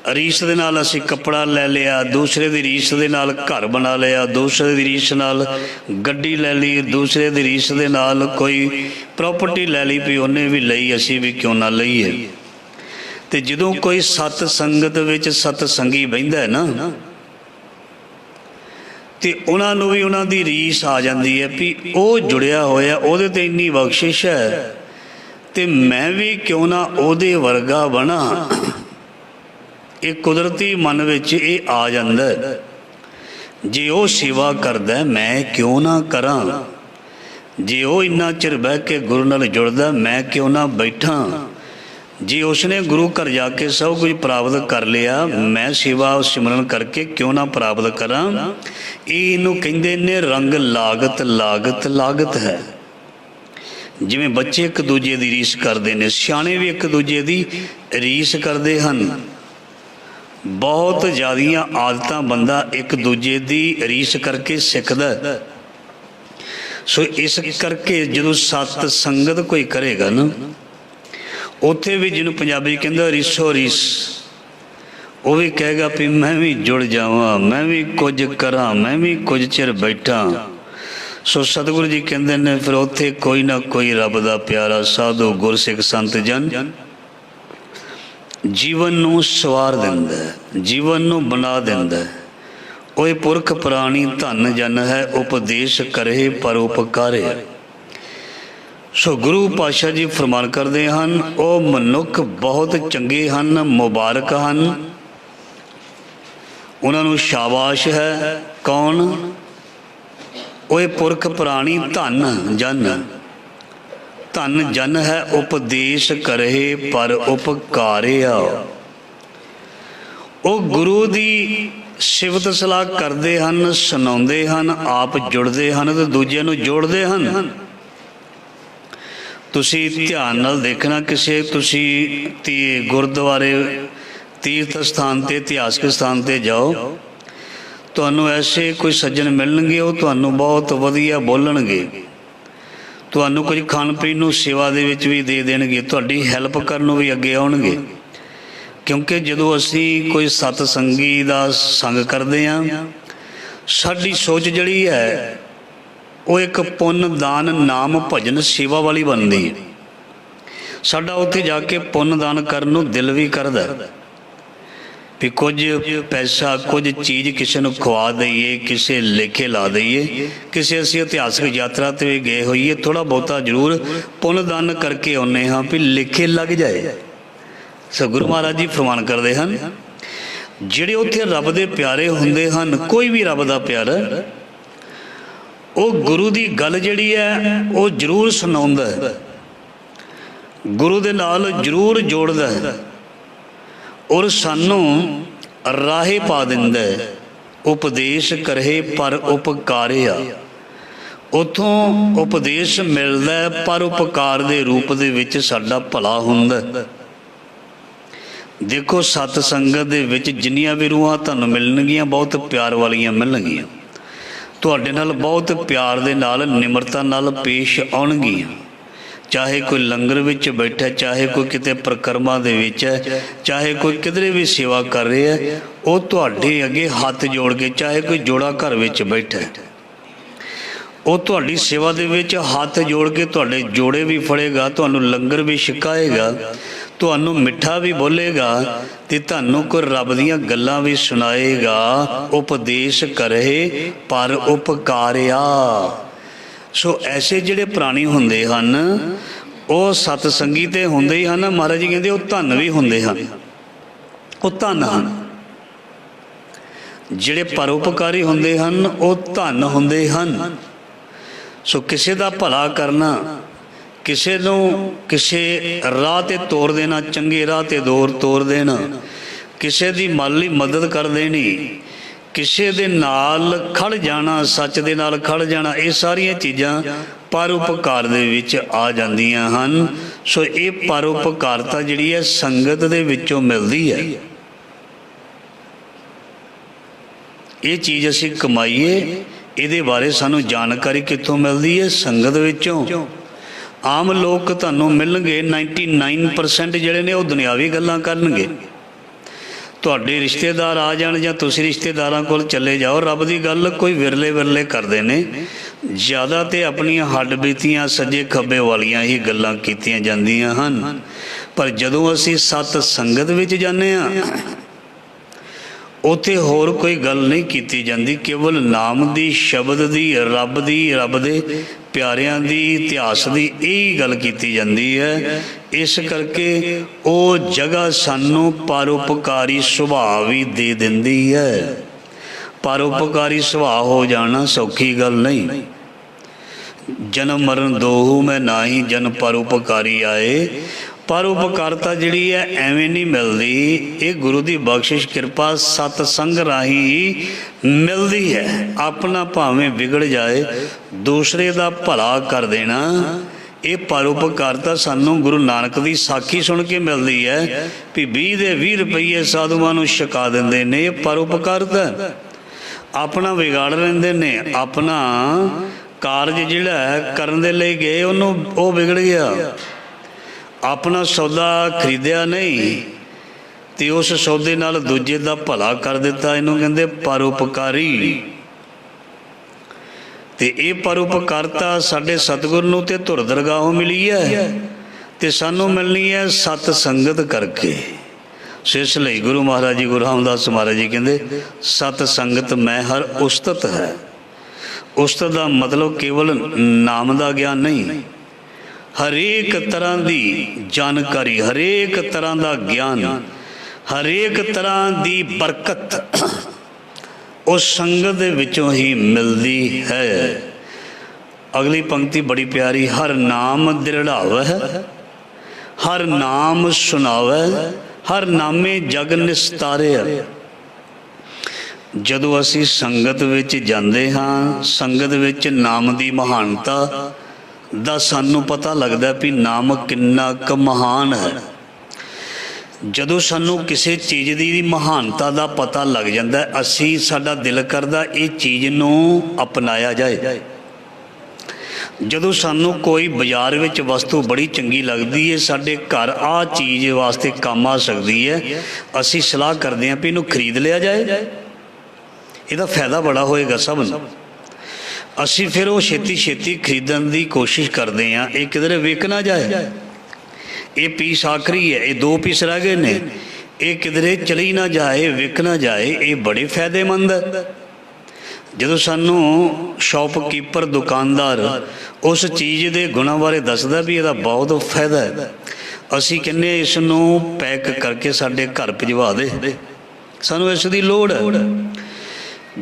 ਰੀਸ ਦੇ ਨਾਲ ਅਸੀਂ ਕੱਪੜਾ ਲੈ ਲਿਆ, ਦੂਸਰੇ ਦੀ ਰੀਸ ਦੇ ਨਾਲ ਘਰ ਬਣਾ ਲਿਆ, ਦੂਸਰੇ ਦੀ ਰੀਸ ਨਾਲ ਗੱਡੀ ਲੈ ਲਈ, ਦੂਸਰੇ ਦੀ ਰੀਸ ਦੇ ਨਾਲ ਕੋਈ ਪ੍ਰੋਪਰਟੀ ਲੈ ਲਈ, ਵੀ ਉਹਨੇ ਵੀ ਲਈ ਅਸੀਂ ਵੀ ਕਿਉਂ ਨਾ ਲਈਏ। ਅਤੇ ਜਦੋਂ ਕੋਈ ਸਤ ਸੰਗਤ ਵਿੱਚ ਸਤ ਸੰਗੀ ਬਹਿੰਦਾ ਹੈ ਨਾ, ਅਤੇ ਉਹਨਾਂ ਨੂੰ ਵੀ ਉਹਨਾਂ ਦੀ ਰੀਸ ਆ ਜਾਂਦੀ ਹੈ ਵੀ ਉਹ ਜੁੜਿਆ ਹੋਇਆ, ਉਹਦੇ 'ਤੇ ਇੰਨੀ ਬਖਸ਼ਿਸ਼ ਹੈ ਅਤੇ ਮੈਂ ਵੀ ਕਿਉਂ ਨਾ ਉਹਦੇ ਵਰਗਾ ਬਣਾ। ਇਹ ਕੁਦਰਤੀ ਮਨ ਵਿੱਚ ਇਹ ਆ ਜਾਂਦਾ। ਜੇ ਉਹ ਸੇਵਾ ਕਰਦਾ ਮੈਂ ਕਿਉਂ ਨਾ ਕਰਾਂ, ਜੇ ਉਹ ਇੰਨਾ ਚਿਰ ਬਹਿ ਕੇ ਗੁਰੂ ਨਾਲ ਜੁੜਦਾ ਮੈਂ ਕਿਉਂ ਨਾ ਬੈਠਾਂ, ਜੇ ਉਸਨੇ ਗੁਰੂ ਘਰ ਜਾ ਕੇ ਸਭ ਕੁਝ ਪ੍ਰਾਪਤ ਕਰ ਲਿਆ ਮੈਂ ਸੇਵਾ ਸਿਮਰਨ ਕਰਕੇ ਕਿਉਂ ਨਾ ਪ੍ਰਾਪਤ ਕਰਾਂ। ਇਹਨੂੰ ਕਹਿੰਦੇ ਨੇ ਰੰਗ ਲਾਗਤ ਲਾਗਤ ਲਾਗਤ ਹੈ। ਜਿਵੇਂ ਬੱਚੇ ਇੱਕ ਦੂਜੇ ਦੀ ਰੀਸ ਕਰਦੇ ਨੇ, ਸਿਆਣੇ ਵੀ ਇੱਕ ਦੂਜੇ ਦੀ ਰੀਸ ਕਰਦੇ ਹਨ। ਬਹੁਤ ਜ਼ਿਆਦੀਆਂ ਆਦਤਾਂ ਬੰਦਾ ਇੱਕ ਦੂਜੇ ਦੀ ਰੀਸ ਕਰਕੇ ਸਿੱਖਦਾ। ਸੋ ਇਸ ਕਰਕੇ ਜਦੋਂ ਸਤ ਸੰਗਤ ਕੋਈ ਕਰੇਗਾ ਨਾ, ਉੱਥੇ ਵੀ ਜਿਹਨੂੰ ਪੰਜਾਬੀ ਕਹਿੰਦਾ ਰੀਸੋ ਰੀਸ, ਉਹ ਵੀ ਕਹੇਗਾ ਵੀ ਮੈਂ ਵੀ ਜੁੜ ਜਾਵਾਂ, ਮੈਂ ਵੀ ਕੁਝ ਕਰਾਂ, ਮੈਂ ਵੀ ਕੁਝ ਚਿਰ ਬੈਠਾਂ। ਸੋ ਸਤਿਗੁਰੂ ਜੀ ਕਹਿੰਦੇ ਨੇ ਫਿਰ ਉੱਥੇ ਕੋਈ ਨਾ ਕੋਈ ਰੱਬ ਦਾ ਪਿਆਰਾ ਸਾਧੂ ਗੁਰਸਿੱਖ ਸੰਤ ਜਨ ਜੀਵਨ ਨੂੰ ਸਵਾਰ ਦਿੰਦਾ, ਜੀਵਨ ਨੂੰ ਬਣਾ ਦਿੰਦਾ। ਉਹ ਪੁਰਖ ਪ੍ਰਾਣੀ ਧਨ ਜਨ ਹੈ, ਉਪਦੇਸ਼ ਕਰੇ ਪਰਉਪਕਾਰੇ। ਸੋ ਗੁਰੂ ਪਾਤਸ਼ਾਹ ਜੀ ਫਰਮਾਨ ਕਰਦੇ ਹਨ, ਉਹ ਮਨੁੱਖ ਬਹੁਤ ਚੰਗੇ ਹਨ, ਮੁਬਾਰਕ ਹਨ, ਉਹਨਾਂ ਨੂੰ ਸ਼ਾਬਾਸ਼ ਹੈ। ਕੌਣ? ਉਹ ਪੁਰਖ ਪ੍ਰਾਣੀ ਧਨ ਜਨ, ਧਨ ਜਨ ਹੈ, ਉਪਦੇਸ਼ ਕਰੇ ਪਰ ਉਪਕਾਰਿਆ। ਉਹ ਗੁਰੂ ਦੀ ਸਿਫਤ ਸਲਾਹ ਕਰਦੇ ਹਨ, ਸੁਣਾਉਂਦੇ ਹਨ, ਆਪ ਜੁੜਦੇ ਹਨ ਅਤੇ ਦੂਜਿਆਂ ਨੂੰ ਜੋੜਦੇ ਹਨ। ਤੁਸੀਂ ਧਿਆਨ ਨਾਲ ਦੇਖਣਾ, ਕਿਸੇ ਤੁਸੀਂ ਗੁਰਦੁਆਰੇ ਤੀਰਥ ਸਥਾਨ 'ਤੇ ਇਤਿਹਾਸਕ ਸਥਾਨ 'ਤੇ ਜਾਓ, ਤੁਹਾਨੂੰ ਐਸੇ ਕੋਈ ਸੱਜਣ ਮਿਲਣਗੇ, ਉਹ ਤੁਹਾਨੂੰ ਬਹੁਤ ਵਧੀਆ ਬੋਲਣਗੇ, ਤੁਹਾਨੂੰ ਕੁਝ ਖਾਣ ਪੀਣ ਨੂੰ ਸੇਵਾ ਦੇ ਵਿੱਚ ਵੀ ਦੇ ਦੇਣਗੇ, ਤੁਹਾਡੀ ਹੈਲਪ ਕਰਨ ਨੂੰ ਵੀ ਅੱਗੇ ਆਉਣਗੇ। ਕਿਉਂਕਿ ਜਦੋਂ ਅਸੀਂ ਕੋਈ ਸਤ ਸੰਗੀ ਦਾ ਸੰਗ ਕਰਦੇ ਹਾਂ, ਸਾਡੀ ਸੋਚ ਜਿਹੜੀ ਹੈ ਉਹ ਇੱਕ ਪੁੰਨ ਦਾਨ ਨਾਮ ਭਜਨ ਸੇਵਾ ਵਾਲੀ ਬਣਦੀ ਹੈ। ਸਾਡਾ ਉੱਥੇ ਜਾ ਕੇ ਪੁੰਨ ਦਾਨ ਕਰਨ ਨੂੰ ਦਿਲ ਵੀ ਕਰਦਾ ਵੀ ਕੁਝ ਪੈਸਾ, ਕੁਝ ਚੀਜ਼ ਕਿਸੇ ਨੂੰ ਖਵਾ ਦਈਏ, ਕਿਸੇ ਲੇਖੇ ਲਾ ਦਈਏ, ਕਿਸੇ ਅਸੀਂ ਇਤਿਹਾਸਕ ਯਾਤਰਾ 'ਤੇ ਵੀ ਗਏ ਹੋਈਏ, ਥੋੜ੍ਹਾ ਬਹੁਤਾ ਜ਼ਰੂਰ ਪੁੰਨ ਦਾਨ ਕਰਕੇ ਆਉਂਦੇ ਹਾਂ ਵੀ ਲੇਖੇ ਲੱਗ ਜਾਏ। ਸੋ ਗੁਰੂ ਮਹਾਰਾਜ ਜੀ ਫਰਮਾਨ ਕਰਦੇ ਹਨ, ਜਿਹੜੇ ਉੱਥੇ ਰੱਬ ਦੇ ਪਿਆਰੇ ਹੁੰਦੇ ਹਨ, ਕੋਈ ਵੀ ਰੱਬ ਦਾ ਪਿਆਰਾ, ਉਹ ਗੁਰੂ ਦੀ ਗੱਲ ਜਿਹੜੀ ਹੈ ਉਹ ਜ਼ਰੂਰ ਸੁਣਾਉਂਦਾ ਹੈ, ਗੁਰੂ ਦੇ ਨਾਲ ਜ਼ਰੂਰ ਜੋੜਦਾ ਹੈ ਔਰ ਸਾਨੂੰ ਰਾਹੇ ਪਾ ਦਿੰਦਾ ਹੈ। ਉਪਦੇਸ਼ ਕਰੇ ਪਰ ਉਪਕਾਰਿਆ, ਉੱਥੋਂ ਉਪਦੇਸ਼ ਮਿਲਦਾ ਪਰ ਉਪਕਾਰ ਦੇ ਰੂਪ ਦੇ ਵਿੱਚ ਸਾਡਾ ਭਲਾ ਹੁੰਦਾ। ਦੇਖੋ ਸਤ ਸੰਗਤ ਦੇ ਵਿੱਚ ਜਿੰਨੀਆਂ ਵੀ ਰੂਹਾਂ ਤੁਹਾਨੂੰ ਮਿਲਣਗੀਆਂ ਬਹੁਤ ਪਿਆਰ ਵਾਲੀਆਂ ਮਿਲਣਗੀਆਂ, ਤੁਹਾਡੇ ਨਾਲ ਬਹੁਤ ਪਿਆਰ ਦੇ ਨਾਲ ਨਿਮਰਤਾ ਨਾਲ ਪੇਸ਼ ਆਉਣਗੀਆਂ। ਚਾਹੇ ਕੋਈ ਲੰਗਰ ਵਿੱਚ ਬੈਠਾ, ਚਾਹੇ ਕੋਈ ਕਿਤੇ ਪ੍ਰਕਰਮਾਂ ਦੇ ਵਿੱਚ ਹੈ, ਚਾਹੇ ਕੋਈ ਕਿਧਰੇ ਵੀ ਸੇਵਾ ਕਰ ਰਿਹਾ ਹੈ, ਉਹ ਤੁਹਾਡੇ ਅੱਗੇ ਹੱਥ ਜੋੜ ਕੇ, ਚਾਹੇ ਕੋਈ ਜੋੜਾ ਘਰ ਵਿੱਚ ਬੈਠਾ, ਉਹ ਤੁਹਾਡੀ ਸੇਵਾ ਦੇ ਵਿੱਚ ਹੱਥ ਜੋੜ ਕੇ ਤੁਹਾਡੇ ਜੋੜੇ ਵੀ ਫੜੇਗਾ, ਤੁਹਾਨੂੰ ਲੰਗਰ ਵੀ ਛਕਾਏਗਾ, ਤੁਹਾਨੂੰ ਮਿੱਠਾ ਵੀ ਬੋਲੇਗਾ ਅਤੇ ਤੁਹਾਨੂੰ ਕੋਈ ਰੱਬ ਦੀਆਂ ਗੱਲਾਂ ਵੀ ਸੁਣਾਏਗਾ। ਉਪਦੇਸ਼ ਕਰੇ ਪਰ ਉਪਕਾਰਿਆ। ਸੋ ਐਸੇ ਜਿਹੜੇ ਪ੍ਰਾਣੀ ਹੁੰਦੇ ਹਨ ਉਹ ਸਤਸੰਗੀ ਤੇ ਹੁੰਦੇ ਹੀ ਹਨ। ਮਹਾਰਾਜ ਜੀ ਕਹਿੰਦੇ ਉਹ ਧੰਨ ਵੀ ਹੁੰਦੇ ਹਨ, ਉਹ ਧੰਨ ਹਨ। ਜਿਹੜੇ ਪਰਉਪਕਾਰੀ ਹੁੰਦੇ ਹਨ ਉਹ ਧੰਨ ਹੁੰਦੇ ਹਨ। ਸੋ ਕਿਸੇ ਦਾ ਭਲਾ ਕਰਨਾ, ਕਿਸੇ ਨੂੰ ਕਿਸੇ ਰਾਹ 'ਤੇ ਤੋਰ ਦੇਣਾ, ਚੰਗੇ ਰਾਹ 'ਤੇ ਤੋਰ ਦੇਣਾ, ਕਿਸੇ ਦੀ ਮਾਲੀ ਮਦਦ ਕਰ ਦੇਣੀ, ਕਿਸੇ ਦੇ ਨਾਲ ਖੜ ਜਾਣਾ, ਸੱਚ ਦੇ ਨਾਲ ਖੜ ਜਾਣਾ, ਇਹ ਸਾਰੀਆਂ ਚੀਜ਼ਾਂ ਪਰਉਪਕਾਰ ਦੇ ਵਿੱਚ ਆ ਜਾਂਦੀਆਂ ਹਨ। ਸੋ ਇਹ ਪਰਉਪਕਾਰਤਾ ਜਿਹੜੀ ਹੈ ਸੰਗਤ ਦੇ ਵਿੱਚੋਂ ਮਿਲਦੀ ਹੈ। ਇਹ ਚੀਜ਼ ਅਸੀਂ ਕਮਾਈਏ, ਇਹਦੇ ਬਾਰੇ ਸਾਨੂੰ ਜਾਣਕਾਰੀ ਕਿੱਥੋਂ ਮਿਲਦੀ ਹੈ? ਸੰਗਤ ਵਿੱਚੋਂ। ਆਮ ਲੋਕ ਤੁਹਾਨੂੰ ਮਿਲਣਗੇ 99% ਜਿਹੜੇ ਨੇ ਉਹ ਦੁਨਿਆਵੀ ਗੱਲਾਂ ਕਰਨਗੇ। ਤੁਹਾਡੇ ਰਿਸ਼ਤੇਦਾਰ ਆ ਜਾਣ ਜਾਂ ਤੁਸੀਂ ਰਿਸ਼ਤੇਦਾਰਾਂ ਕੋਲ ਚਲੇ ਜਾਓ, ਰੱਬ ਦੀ ਗੱਲ ਕੋਈ ਵਿਰਲੇ ਕਰਦੇ ਨੇ। ਜ਼ਿਆਦਾ ਤੇ ਆਪਣੀਆਂ ਹੱਡ ਬੀਤੀਆਂ ਸੱਜੇ ਖੱਬੇ ਵਾਲੀਆਂ ਹੀ ਗੱਲਾਂ ਕੀਤੀਆਂ ਜਾਂਦੀਆਂ ਹਨ। ਪਰ ਜਦੋਂ ਅਸੀਂ ਸਤ ਸੰਗਤ ਵਿੱਚ ਜਾਂਦੇ ਹਾਂ, ਉੱਥੇ ਹੋਰ ਕੋਈ ਗੱਲ ਨਹੀਂ ਕੀਤੀ ਜਾਂਦੀ, ਕੇਵਲ ਨਾਮ ਦੀ, ਸ਼ਬਦ ਦੀ, ਰੱਬ ਦੇ ਪਿਆਰਿਆਂ ਦੀ, ਇਤਿਹਾਸ ਦੀ ਇਹੀ ਗੱਲ ਕੀਤੀ ਜਾਂਦੀ ਹੈ। ਇਸ ਕਰਕੇ ਉਹ ਜਗ੍ਹਾ ਸਾਨੂੰ ਪਰਉਪਕਾਰੀ ਸੁਭਾਅ ਵੀ ਦੇ ਦਿੰਦੀ ਹੈ। ਪਰਉਪਕਾਰੀ ਸੁਭਾਅ ਹੋ ਜਾਣਾ ਸੌਖੀ ਗੱਲ ਨਹੀਂ। ਜਨਮ ਮਰਨ ਦੋਹੂ ਮੈਂ ਨਾਹੀ, ਜਨ ਪਰਉਪਕਾਰੀ ਆਏ। ਪਰਉਪਕਾਰਤਾ ਜਿਹੜੀ ਹੈ ਐਵੇਂ ਨਹੀਂ ਮਿਲਦੀ, ਇਹ ਗੁਰੂ ਦੀ ਬਖਸ਼ਿਸ਼ ਕਿਰਪਾ ਸਤਸੰਗ ਰਾਹੀਂ ਮਿਲਦੀ ਹੈ। ਆਪਣਾ ਭਾਵੇਂ ਵਿਗੜ ਜਾਏ, ਦੂਸਰੇ ਦਾ ਭਲਾ ਕਰ ਦੇਣਾ, ਇਹ ਪਰਉਪਕਾਰਤਾ ਸਾਨੂੰ ਗੁਰੂ ਨਾਨਕ ਦੀ ਸਾਖੀ ਸੁਣ ਕੇ ਮਿਲਦੀ ਹੈ ਵੀ 20 ਦੇ 20 ਰੁਪਈਏ ਸਾਧੂਆਂ ਨੂੰ ਛਕਾ ਦਿੰਦੇ ਨੇ। ਇਹ ਪਰਉਪਕਾਰਤਾ। ਆਪਣਾ ਵਿਗਾੜ ਲੈਂਦੇ ਨੇ, ਆਪਣਾ ਕਾਰਜ ਜਿਹੜਾ ਕਰਨ ਦੇ ਲਈ ਗਏ ਉਹਨੂੰ ਉਹ ਵਿਗੜ ਗਿਆ। ਆਪਣਾ ਸੌਦਾ ਖਰੀਦਿਆ ਨਹੀਂ ਤੇ ਉਸ ਸੌਦੇ ਨਾਲ ਦੂਜੇ ਦਾ ਭਲਾ ਕਰ ਦਿੱਤਾ, ਇਹਨੂੰ ਕਹਿੰਦੇ ਪਰਉਪਕਾਰੀ। ਤੇ ਇਹ ਪਰਉਪਕਾਰਤਾ ਸਾਡੇ ਸਤਿਗੁਰ ਨੂੰ ਤੇ ਧੁਰ ਦਰਗਾਹੋਂ ਮਿਲੀ ਹੈ ਤੇ ਸਾਨੂੰ ਮਿਲਣੀ ਹੈ ਸਤ ਸੰਗਤ ਕਰਕੇ। ਸੋ ਇਸ ਲਈ ਗੁਰੂ ਮਹਾਰਾਜ ਜੀ, ਗੁਰੂ ਰਾਮਦਾਸ ਮਹਾਰਾਜ ਜੀ ਕਹਿੰਦੇ ਸਤ ਸੰਗਤ ਮੈਂ ਹਰ ਉਸਤਤ ਹੈ। ਉਸਤਤ ਦਾ ਮਤਲਬ ਕੇਵਲ ਨਾਮ ਦਾ ਗਿਆਨ ਨਹੀਂ, ਹਰੇਕ ਤਰ੍ਹਾਂ ਦੀ ਜਾਣਕਾਰੀ, ਹਰੇਕ ਤਰ੍ਹਾਂ ਦਾ ਗਿਆਨ, ਹਰੇਕ ਤਰ੍ਹਾਂ ਦੀ ਬਰਕਤ ਉਸ ਸੰਗਤ ਦੇ ਵਿੱਚੋਂ ਹੀ ਮਿਲਦੀ ਹੈ। ਅਗਲੀ ਪੰਕਤੀ ਬੜੀ ਪਿਆਰੀ, ਹਰ ਨਾਮ ਦ੍ਰਿੜਾਵੈ, ਹਰ ਨਾਮ ਸੁਣਾਵੈ, ਹਰ ਨਾਮੇ ਜਗ ਨਿਸਤਾਰਿਆ। ਜਦੋਂ ਅਸੀਂ ਸੰਗਤ ਵਿੱਚ ਜਾਂਦੇ ਹਾਂ, ਸੰਗਤ ਵਿੱਚ ਨਾਮ ਦੀ ਮਹਾਨਤਾ ਦਾ ਸਾਨੂੰ ਪਤਾ ਲੱਗਦਾ ਵੀ ਨਾਮ ਕਿੰਨਾ ਕੁ ਮਹਾਨ ਹੈ। ਜਦੋਂ ਸਾਨੂੰ ਕਿਸੇ ਚੀਜ਼ ਦੀ ਮਹਾਨਤਾ ਦਾ ਪਤਾ ਲੱਗ ਜਾਂਦਾ, ਸਾਡਾ ਦਿਲ ਕਰਦਾ ਇਹ ਚੀਜ਼ ਨੂੰ ਅਪਣਾਇਆ ਜਾਏ। ਜਦੋਂ ਸਾਨੂੰ ਕੋਈ ਬਾਜ਼ਾਰ ਵਿੱਚ ਵਸਤੂ ਬੜੀ ਚੰਗੀ ਲੱਗਦੀ ਹੈ, ਸਾਡੇ ਘਰ ਆਹ ਚੀਜ਼ ਵਾਸਤੇ ਕੰਮ ਆ ਸਕਦੀ ਹੈ, ਅਸੀਂ ਸਲਾਹ ਕਰਦੇ ਹਾਂ ਵੀ ਇਹਨੂੰ ਖਰੀਦ ਲਿਆ ਜਾਏ, ਇਹਦਾ ਫਾਇਦਾ ਬੜਾ ਹੋਏਗਾ ਸਭ ਨੂੰ। ਅਸੀਂ ਫਿਰ ਉਹ ਛੇਤੀ ਖਰੀਦਣ ਦੀ ਕੋਸ਼ਿਸ਼ ਕਰਦੇ ਹਾਂ। ਇਹ ਕਿਧਰੇ ਵਿਕ ਨਾ ਜਾਏ, ਇਹ ਪੀਸ ਆਖਰੀ ਹੈ, ਇਹ 2 ਪੀਸ ਰਹਿ ਗਏ ਨੇ, ਇਹ ਕਿਧਰੇ ਚਲੀ ਨਾ ਜਾਏ, ਵਿਕ ਨਾ ਜਾਏ, ਇਹ ਬੜੇ ਫਾਇਦੇਮੰਦ ਹੈ। ਜਦੋਂ ਸਾਨੂੰ ਸ਼ੌਪਕੀਪਰ, ਦੁਕਾਨਦਾਰ ਉਸ ਚੀਜ਼ ਦੇ ਗੁਣਾਂ ਬਾਰੇ ਦੱਸਦਾ ਵੀ ਇਹਦਾ ਬਹੁਤ ਫਾਇਦਾ ਹੈ, ਅਸੀਂ ਕਹਿੰਦੇ ਇਸ ਨੂੰ ਪੈਕ ਕਰਕੇ ਸਾਡੇ ਘਰ ਭਿਜਵਾ ਦੇ, ਸਾਨੂੰ ਇਸ ਦੀ ਲੋੜ ਹੈ।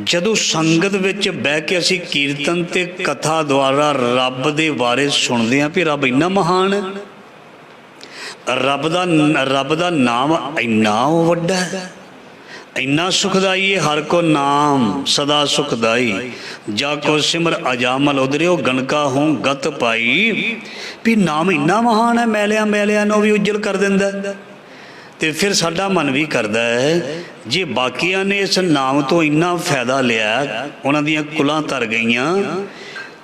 ਜਦੋਂ ਸੰਗਤ ਵਿੱਚ ਬਹਿ ਕੇ ਅਸੀਂ ਕੀਰਤਨ ਤੇ ਕਥਾ ਦੁਆਰਾ ਰੱਬ ਦੇ ਬਾਰੇ ਸੁਣਦੇ ਹਾਂ ਵੀ ਰੱਬ ਇੰਨਾ ਮਹਾਨ ਹੈ, ਰੱਬ ਦਾ ਨਾਮ ਇੰਨਾ ਵੱਡਾ ਹੈ, ਇੰਨਾ ਸੁਖਦਾਈ ਹੈ। ਹਰ ਕੋ ਨਾਮ ਸਦਾ ਸੁਖਦਾਈ, ਜਾ ਕੋ ਸਿਮਰ ਅਜਾਮਲ ਉਦਰਿਓ ਗਣਕਾ ਹੂੰ ਗਤ ਪਾਈ। ਵੀ ਨਾਮ ਇੰਨਾ ਮਹਾਨ ਹੈ, ਮੈਲਿਆਂ ਨੂੰ ਵੀ ਉਜਲ ਕਰ ਦਿੰਦਾ। ਤੇ ਫਿਰ ਸਾਡਾ ਮਨ ਵੀ ਕਰਦਾ ਹੈ ਜੇ ਬਾਕੀਆਂ ਨੇ ਇਸ ਨਾਮ ਤੋਂ ਇੰਨਾ ਫਾਇਦਾ ਲਿਆ, ਉਹਨਾਂ ਦੀਆਂ ਕੁਲਾਂ ਤਰ ਗਈਆਂ,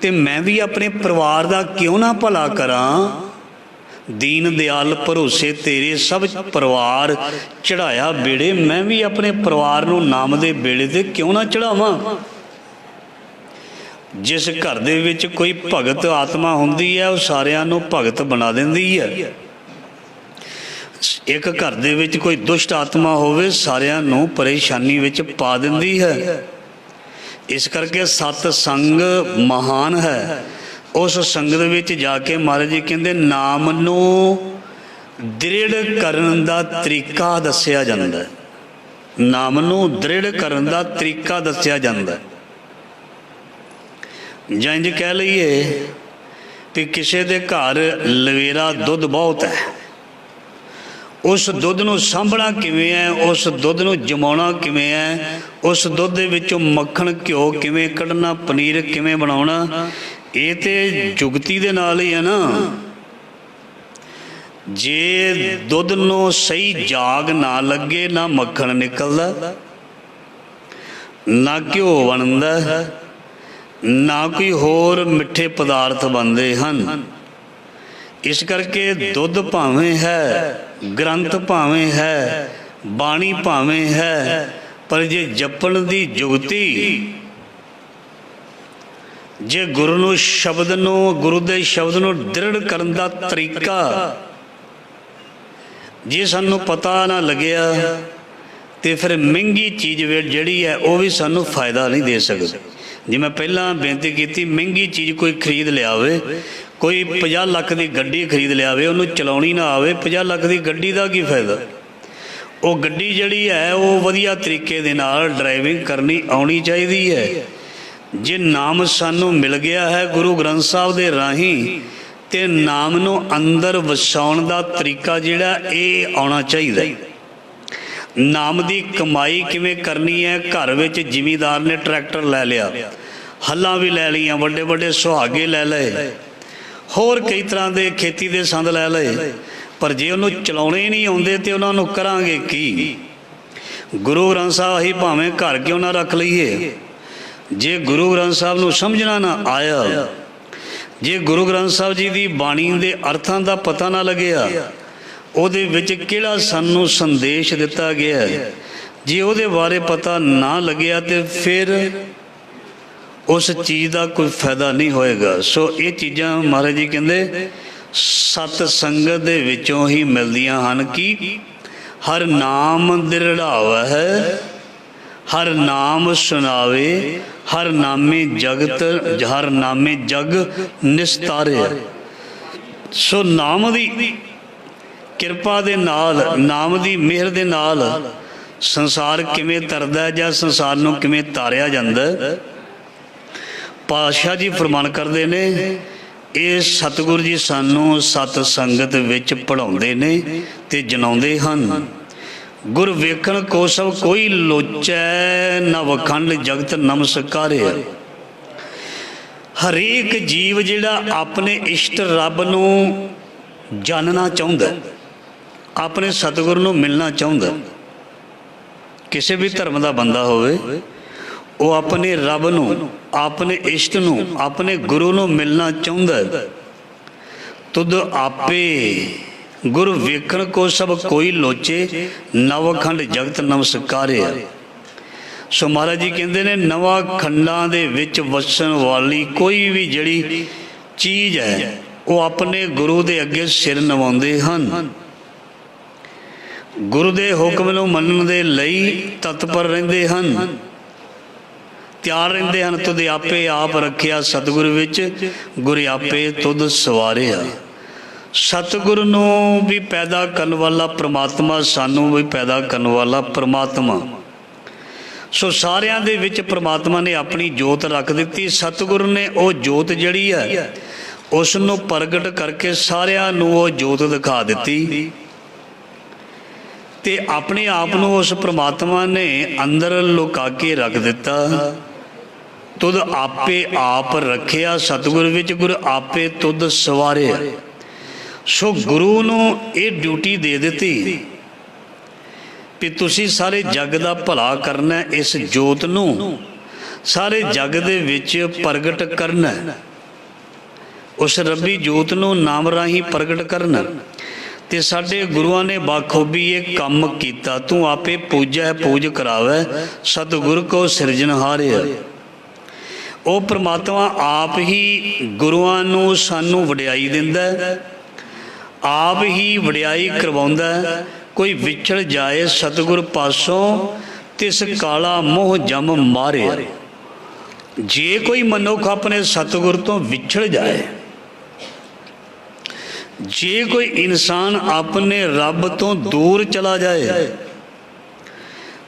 ਤੇ ਮੈਂ ਵੀ ਆਪਣੇ ਪਰਿਵਾਰ ਦਾ ਕਿਉਂ ਨਾ ਭਲਾ ਕਰਾਂ। ਦੀਨ ਦਿਆਲ ਭਰੋਸੇ ਤੇਰੇ ਸਭ ਪਰਿਵਾਰ ਚੜਾਇਆ ਬੇੜੇ, ਮੈਂ ਵੀ ਆਪਣੇ ਪਰਿਵਾਰ ਨੂੰ ਨਾਮ ਦੇ ਬੇੜੇ ਤੇ ਕਿਉਂ ਨਾ ਚੜਾਵਾਂ। ਜਿਸ ਘਰ ਦੇ ਵਿੱਚ ਕੋਈ ਭਗਤ ਆਤਮਾ ਹੁੰਦੀ ਹੈ, ਉਹ ਸਾਰਿਆਂ ਨੂੰ ਭਗਤ ਬਣਾ ਦਿੰਦੀ ਹੈ। ਇੱਕ ਘਰ ਦੇ ਵਿੱਚ ਕੋਈ ਦੁਸ਼ਟ ਆਤਮਾ ਹੋਵੇ, ਸਾਰਿਆਂ ਨੂੰ ਪਰੇਸ਼ਾਨੀ ਵਿੱਚ ਪਾ ਦਿੰਦੀ ਹੈ। ਇਸ ਕਰਕੇ ਸਤ ਸੰਗ ਮਹਾਨ ਹੈ, उस संगत विच जाके महाराज जी कहते नाम नू दृढ़ करन दा तरीका दस्सिया जांदा है। नाम नू दृढ़ करन दा तरीका दस्सिया जांदा है। जां इंज कह लईए कि किसी दे घर लवेरा दुध बहुत है, उस दुध नू सांभना किवें है, उस दुध नू जमाउणा किवें है, उस दुध दे विचों मक्खण घिओ किवें कढना, पनीर किवें बनाउणा, ये ते जुगती दे नाल ही है ना। जे दुध नू सही जाग ना लगे ना मक्खण निकलदा, ना घिओ बनदा, ना कोई होर मिठे पदार्थ बनते हैं। इस करके दुध भावें है, ग्रंथ भावें है, बाणी भावें है, पर जे जपण दी जुगती, जे गुरु नू शब्द नू, गुरु दे शब्द नू दृढ़ करन दा तरीका जे सानू पता ना लग्या तो फिर महंगी चीज़ जिहड़ी है वह भी सानू फायदा नहीं दे सकती। जी मैं पहला बेनती की, महंगी चीज़ कोई खरीद लियावे, कोई 50 लाख की गड्डी खरीद लियावे, उन्होंने चलाउणी ना आवे, 50 लाख की गड्डी का की फायदा। वो गड्डी जिहड़ी है वो वधिया तरीके दे नाल ड्राइविंग करनी आउणी चाहिदी है। जे नाम सानू मिल गया है गुरु ग्रंथ साहब दे राहीं, ते नाम नू अंदर वसाउण दा तरीका जिहड़ा ये आउणा चाहिदा। नाम दी कमाई किवें करनी है। घर विच जिमीदार ने ट्रैक्टर लै लिया, हल्लां भी लै लियां, वड्डे वड्डे सुहागे लै लए, होर कई तरह के खेती के संद लै लए, पर जे उन्होंने चलाउणे नहीं आउंदे ते उन्हां नूं करांगे की। गुरु ग्रंथ साहब ही भावें घर क्यों ना रख लईए, जे गुरु ग्रंथ साहब नूं समझना ना आया, जे गुरु ग्रंथ साहब जी की बाणी के अर्थां का पता ना लग्या, ਉਹਦੇ ਵਿੱਚ ਕਿਹੜਾ ਸਾਨੂੰ ਸੰਦੇਸ਼ ਦਿੱਤਾ ਗਿਆ, ਜੇ ਉਹਦੇ ਬਾਰੇ ਪਤਾ ਨਾ ਲੱਗਿਆ ਤੇ ਫਿਰ ਉਸ ਚੀਜ਼ ਦਾ ਕੋਈ ਫਾਇਦਾ ਨਹੀਂ ਹੋਏਗਾ। ਸੋ ਇਹ ਚੀਜ਼ਾਂ ਮਹਾਰਾਜ ਜੀ ਕਹਿੰਦੇ ਸਤ ਸੰਗਤ ਦੇ ਵਿੱਚੋਂ ਹੀ ਮਿਲਦੀਆਂ ਹਨ ਕਿ ਹਰ ਨਾਮ ਦ੍ਰਿੜਾਵਾ ਹੈ, ਹਰ ਨਾਮ ਸੁਣਾਵੇ, ਹਰ ਨਾਮੇ ਜਗਤ, ਹਰ ਨਾਮੇ ਜਗ ਨਿਸਤਾਰੇ। ਸੋ ਨਾਮ ਦੀ किरपा दे नाल, नाम दी मेहर दे नाल संसार किवें तरदा जां संसार नूं किवें तारिया जांदा। पातशाह जी फरमान करदे ने, ये सतगुरु जी सानू सत संगत विच पढ़ाउंदे ने ते जनाउंदे हन। गुर वेखण को सब कोई लोचै, ना वखंड जगत नमस्कारे। हरेक जीव जिहड़ा अपने इष्ट रब नूं जानना चाहुंदा, अपने सतगुरु नूं मिलना चाहुंदा। किसी भी धर्म का बंदा होवे, वो अपने रब नूं, अपने इष्ट नूं, अपने गुरु नूं मिलना चाहुंदा। तुद आपे गुरु वेखण को सब कोई लोचे, नवखंड जगत नमस्कारे। सो महाराज जी कहते ने नवां खंडां दे विच वसन वाली कोई भी जिहड़ी चीज़ है वो अपने गुरु दे अगे सिर नवाउंदे हन। गुरु दे हुक्म नूं मनण दे लई तत्पर रहिंदे हन, तैयार रहिंदे हन। तुद आपे आप रखिया सतगुरु विच, गुरु आपे तुद सवारिया। सतगुरु नूं भी पैदा करन वाला परमात्मा, सानू भी पैदा करन वाला परमात्मा। सो सारियां दे विच परमात्मा ने अपनी जोत रख दित्ती। सतगुरु ने वो जोत जिहड़ी है उस नूं प्रगट करके सारियां नूं वो जोत दिखा दित्ती ते अपने आप नूं उस परमात्मा ने अंदर लुका के रख दिता। तुद आपे आप रखिया सतगुरु विच, गुरु आपे तुद सवारे। सो गुरु नूं ये ड्यूटी दे दित्ती भी तुसी सारे जग दा भला करना, इस जोत नूं सारे जग दे विच प्रगट करना, उस रब्बी जोत नूं नाम राही प्रगट करना। ते साडे गुरुआं ने बाखूबी ये काम कीता। तू आपे पूजा है पूज करावे, सतगुर को सिरजनहार है। वो परमात्मा आप ही गुरुआं नूं सानू वडियाई दिंदा, आप ही वडियाई करवाउंदा। कोई विछड़ जाए सतगुर पासों, तिस काला मोह जम मारे। ਜੇ ਕੋਈ ਮਨੁੱਖ ਆਪਣੇ ਸਤਿਗੁਰ ਤੋਂ ਵਿਛੜ ਜਾਏ, ਜੇ ਕੋਈ ਇਨਸਾਨ ਆਪਣੇ ਰੱਬ ਤੋਂ ਦੂਰ ਚਲਾ ਜਾਏ,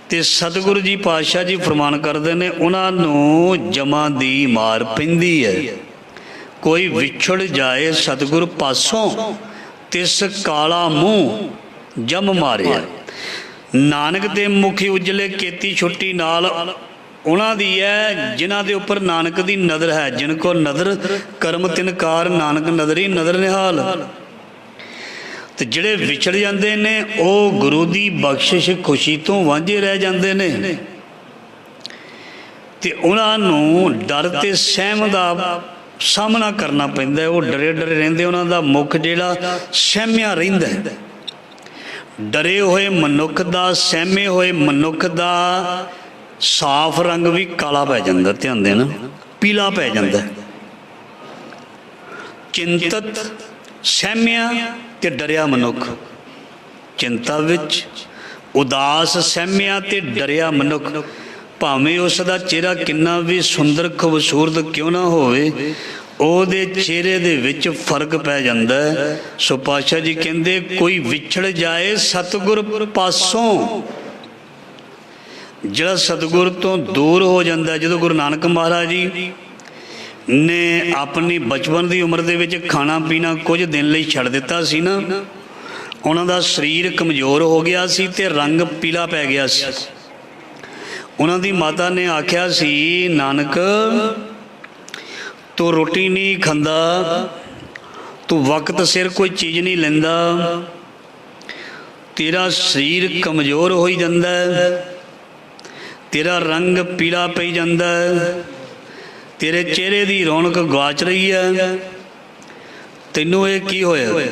ਤੇ ਸਤਿਗੁਰੂ ਜੀ ਪਾਤਸ਼ਾਹ ਜੀ ਫਰਮਾਨ ਕਰਦੇ ਨੇ ਉਹਨਾਂ ਨੂੰ ਜਮਾਂ ਦੀ ਮਾਰ ਪੈਂਦੀ ਹੈ। ਕੋਈ ਵਿਛੜ ਜਾਏ ਸਤਿਗੁਰ ਪਾਸੋਂ, ਤਿਸ ਕਾਲਾ ਮੂੰਹ ਜਮ ਮਾਰਿਆ। ਨਾਨਕ ਦੇ ਮੁਖੀ ਉਜਲੇ ਕੀਤੀ ਛੁੱਟੀ ਨਾਲ ਉਹਨਾਂ ਦੀ ਹੈ ਜਿਨ੍ਹਾਂ ਦੇ ਉੱਪਰ ਨਾਨਕ ਦੀ ਨਜ਼ਰ ਹੈ। ਜਿਨ ਕੋ ਨਜ਼ਰ ਕਰਮ ਤਿਨਕਾਰ, ਨਾਨਕ ਨਜ਼ਰੀ ਨਜ਼ਰ ਨਿਹਾਲ। ਤੇ ਜਿਹੜੇ ਵਿਛੜ ਜਾਂਦੇ ਨੇ ਉਹ ਗੁਰੂ ਦੀ ਬਖਸ਼ਿਸ਼ ਖੁਸ਼ੀ ਤੋਂ ਵਾਂਝੇ ਰਹਿ ਜਾਂਦੇ ਨੇ, ਤੇ ਉਹਨਾਂ ਨੂੰ ਡਰ ਤੇ ਸਹਿਮ ਦਾ ਸਾਹਮਣਾ ਕਰਨਾ ਪੈਂਦਾ। ਉਹ ਡਰੇ ਡਰੇ ਰਹਿੰਦੇ, ਉਹਨਾਂ ਦਾ ਮੁੱਖ ਜਿਹੜਾ ਸਹਿਮਿਆ ਰਹਿੰਦਾ। ਡਰੇ ਹੋਏ ਮਨੁੱਖ ਦਾ, ਸਹਿਮੇ ਹੋਏ ਮਨੁੱਖ ਦਾ ਸਾਫ਼ ਰੰਗ ਵੀ ਕਾਲਾ ਪੈ ਜਾਂਦਾ, ਧਿਆਨ ਦੇਣਾ, ਪੀਲਾ ਪੈ ਜਾਂਦਾ। ਚਿੰਤਤ, ਸਹਿਮਿਆ ਤੇ ਡਰਿਆ ਮਨੁੱਖ, ਚਿੰਤਾ ਵਿੱਚ ਉਦਾਸ, ਸਹਿਮਿਆ ਤੇ ਡਰਿਆ ਮਨੁੱਖ, ਭਾਵੇਂ ਉਸ ਦਾ ਚਿਹਰਾ ਕਿੰਨਾ ਵੀ ਸੁੰਦਰ ਖੂਬਸੂਰਤ ਕਿਉਂ ਨਾ ਹੋਵੇ, ਉਹਦੇ ਚਿਹਰੇ ਦੇ ਵਿੱਚ ਫਰਕ ਪੈ ਜਾਂਦਾ। ਸੋ ਪਾਤਸ਼ਾਹ ਜੀ ਕਹਿੰਦੇ ਕੋਈ ਵਿਛੜ ਜਾਏ ਸਤਿਗੁਰ ਪਾਸੋਂ, ਜਿਹੜਾ ਸਤਿਗੁਰ ਤੋਂ ਦੂਰ ਹੋ ਜਾਂਦਾ। ਜਦੋਂ ਗੁਰੂ ਨਾਨਕ ਮਹਾਰਾਜ ਜੀ ਨੇ ਆਪਣੀ ਬਚਪਨ ਦੀ ਉਮਰ ਦੇ ਵਿੱਚ ਖਾਣਾ ਪੀਣਾ ਕੁਝ ਦਿਨ ਲਈ ਛੱਡ ਦਿੱਤਾ ਸੀ ਨਾ, ਉਹਨਾਂ ਦਾ ਸਰੀਰ ਕਮਜ਼ੋਰ ਹੋ ਗਿਆ ਸੀ ਤੇ ਰੰਗ ਪੀਲਾ ਪੈ ਗਿਆ ਸੀ। ਉਹਨਾਂ ਦੀ ਮਾਤਾ ਨੇ ਆਖਿਆ ਸੀ, ਨਾਨਕ ਤੂੰ ਰੋਟੀ ਨਹੀਂ ਖਾਂਦਾ, ਤੂੰ ਵਕਤ ਸਿਰ ਕੋਈ ਚੀਜ਼ ਨਹੀਂ ਲੈਂਦਾ, ਤੇਰਾ ਸਰੀਰ ਕਮਜ਼ੋਰ ਹੋਈ ਜਾਂਦਾ, ਤੇਰਾ ਰੰਗ ਪੀਲਾ ਪਈ ਜਾਂਦਾ, ਤੇਰੇ ਚਿਹਰੇ ਦੀ ਰੌਣਕ ਗੁਆਚ ਰਹੀ ਹੈ, ਤੈਨੂੰ ਇਹ ਕੀ ਹੋਇਆ?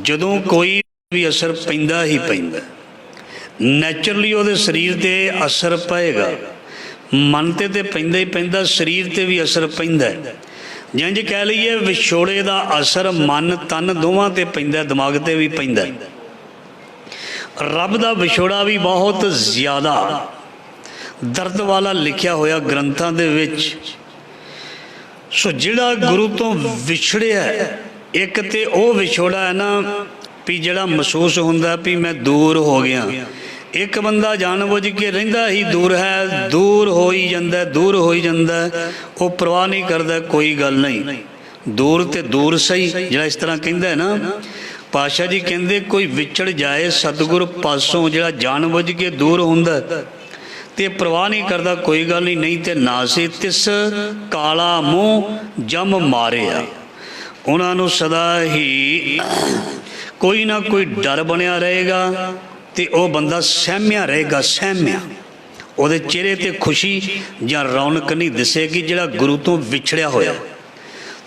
ਜਦੋਂ ਕੋਈ ਵੀ ਅਸਰ ਪੈਂਦਾ ਹੀ ਪੈਂਦਾ, ਨੈਚੁਰਲੀ ਉਹਦੇ ਸਰੀਰ 'ਤੇ ਅਸਰ ਪਏਗਾ। ਮਨ 'ਤੇ ਪੈਂਦਾ ਹੀ ਪੈਂਦਾ, ਸਰੀਰ 'ਤੇ ਵੀ ਅਸਰ ਪੈਂਦਾ। ਜਿੰਝ ਕਹਿ ਲਈਏ ਵਿਛੋੜੇ ਦਾ ਅਸਰ ਮਨ ਤਨ ਦੋਵਾਂ 'ਤੇ ਪੈਂਦਾ, ਦਿਮਾਗ 'ਤੇ ਵੀ ਪੈਂਦਾ। ਰੱਬ ਦਾ ਵਿਛੋੜਾ ਵੀ ਬਹੁਤ ਜ਼ਿਆਦਾ ਦਰਦ ਵਾਲਾ ਲਿਖਿਆ ਹੋਇਆ ਗ੍ਰੰਥਾਂ ਦੇ ਵਿੱਚ। ਸੋ ਜਿਹੜਾ ਗੁਰੂ ਤੋਂ ਵਿਛੜਿਆ, ਇੱਕ ਤੇ ਉਹ ਵਿਛੋੜਾ ਹੈ ਨਾ ਵੀ ਜਿਹੜਾ ਮਹਿਸੂਸ ਹੁੰਦਾ ਵੀ ਮੈਂ ਦੂਰ ਹੋ ਗਿਆ। ਇੱਕ ਬੰਦਾ ਜਾਣ-ਬੁੱਝ ਕੇ ਰਹਿੰਦਾ ਹੀ ਦੂਰ ਹੈ, ਦੂਰ ਹੋਈ ਜਾਂਦਾ, ਦੂਰ ਹੋਈ ਜਾਂਦਾ, ਉਹ ਪਰਵਾਹ ਨਹੀਂ ਕਰਦਾ, ਕੋਈ ਗੱਲ ਨਹੀਂ, ਦੂਰ ਤੇ ਦੂਰ ਸਹੀ, ਜਿਹੜਾ ਇਸ ਤਰ੍ਹਾਂ ਕਹਿੰਦਾ ਹੈ ਨਾ। ਪਾਤਸ਼ਾਹ ਜੀ ਕਹਿੰਦੇ ਕੋਈ ਵਿਛੜ ਜਾਏ ਸਤਿਗੁਰ ਪਾਸੋਂ, ਜਿਹੜਾ ਜਾਣ-ਬੁੱਝ ਕੇ ਦੂਰ ਹੁੰਦਾ ਤੇ ਪਰਵਾਹ ਨਹੀਂ ਕਰਦਾ, ਕੋਈ ਗੱਲ ਨਹੀਂ, ਨਹੀਂ ਤੇ ਨਾ ਸੀ ਤਿਸ ਕਾਲਾ ਮੂੰਹ ਜਮ ਮਾਰਿਆ। ਉਹਨਾਂ ਨੂੰ ਸਦਾ ਹੀ ਕੋਈ ਨਾ ਕੋਈ ਡਰ ਬਣਿਆ ਰਹੇਗਾ ਤੇ ਉਹ ਬੰਦਾ ਸਹਿਮਿਆ ਰਹੇਗਾ, ਸਹਿਮਿਆ। ਉਹਦੇ ਚਿਹਰੇ 'ਤੇ ਖੁਸ਼ੀ ਜਾਂ ਰੌਣਕ ਨਹੀਂ ਦਿਸੇਗੀ ਜਿਹੜਾ ਗੁਰੂ ਤੋਂ ਵਿਛੜਿਆ ਹੋਇਆ।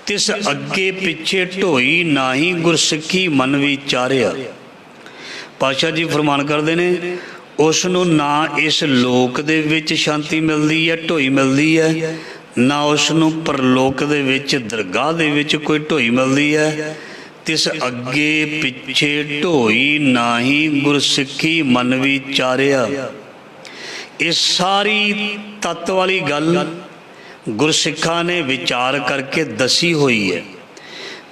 ਤਿਸ ਅੱਗੇ ਪਿੱਛੇ ਢੋਈ ਨਾਹੀਂ ਗੁਰਸਿੱਖੀ ਮਨ ਵਿਚਾਰਿਆ। ਪਾਤਸ਼ਾਹ ਜੀ ਫਰਮਾਨ ਕਰਦੇ ਨੇ ਉਸ ਨੂੰ ਨਾ ਇਸ ਲੋਕ ਦੇ ਵਿੱਚ ਸ਼ਾਂਤੀ ਮਿਲਦੀ ਹੈ, ਢੋਈ ਮਿਲਦੀ ਹੈ, ਨਾ ਉਸ ਨੂੰ ਪਰਲੋਕ ਦੇ ਵਿੱਚ ਦਰਗਾਹ ਦੇ ਵਿੱਚ ਕੋਈ ਢੋਈ ਮਿਲਦੀ ਹੈ। ਤਿਸ ਅੱਗੇ ਪਿੱਛੇ ਢੋਈ ਨਾਹੀਂ ਗੁਰਸਿੱਖੀ ਮਨ ਵਿਚਾਰਿਆ। ਇਹ ਸਾਰੀ ਤੱਤ ਵਾਲੀ ਗੱਲ ਗੁਰਸਿੱਖਾਂ ਨੇ ਵਿਚਾਰ ਕਰਕੇ ਦੱਸੀ ਹੋਈ ਹੈ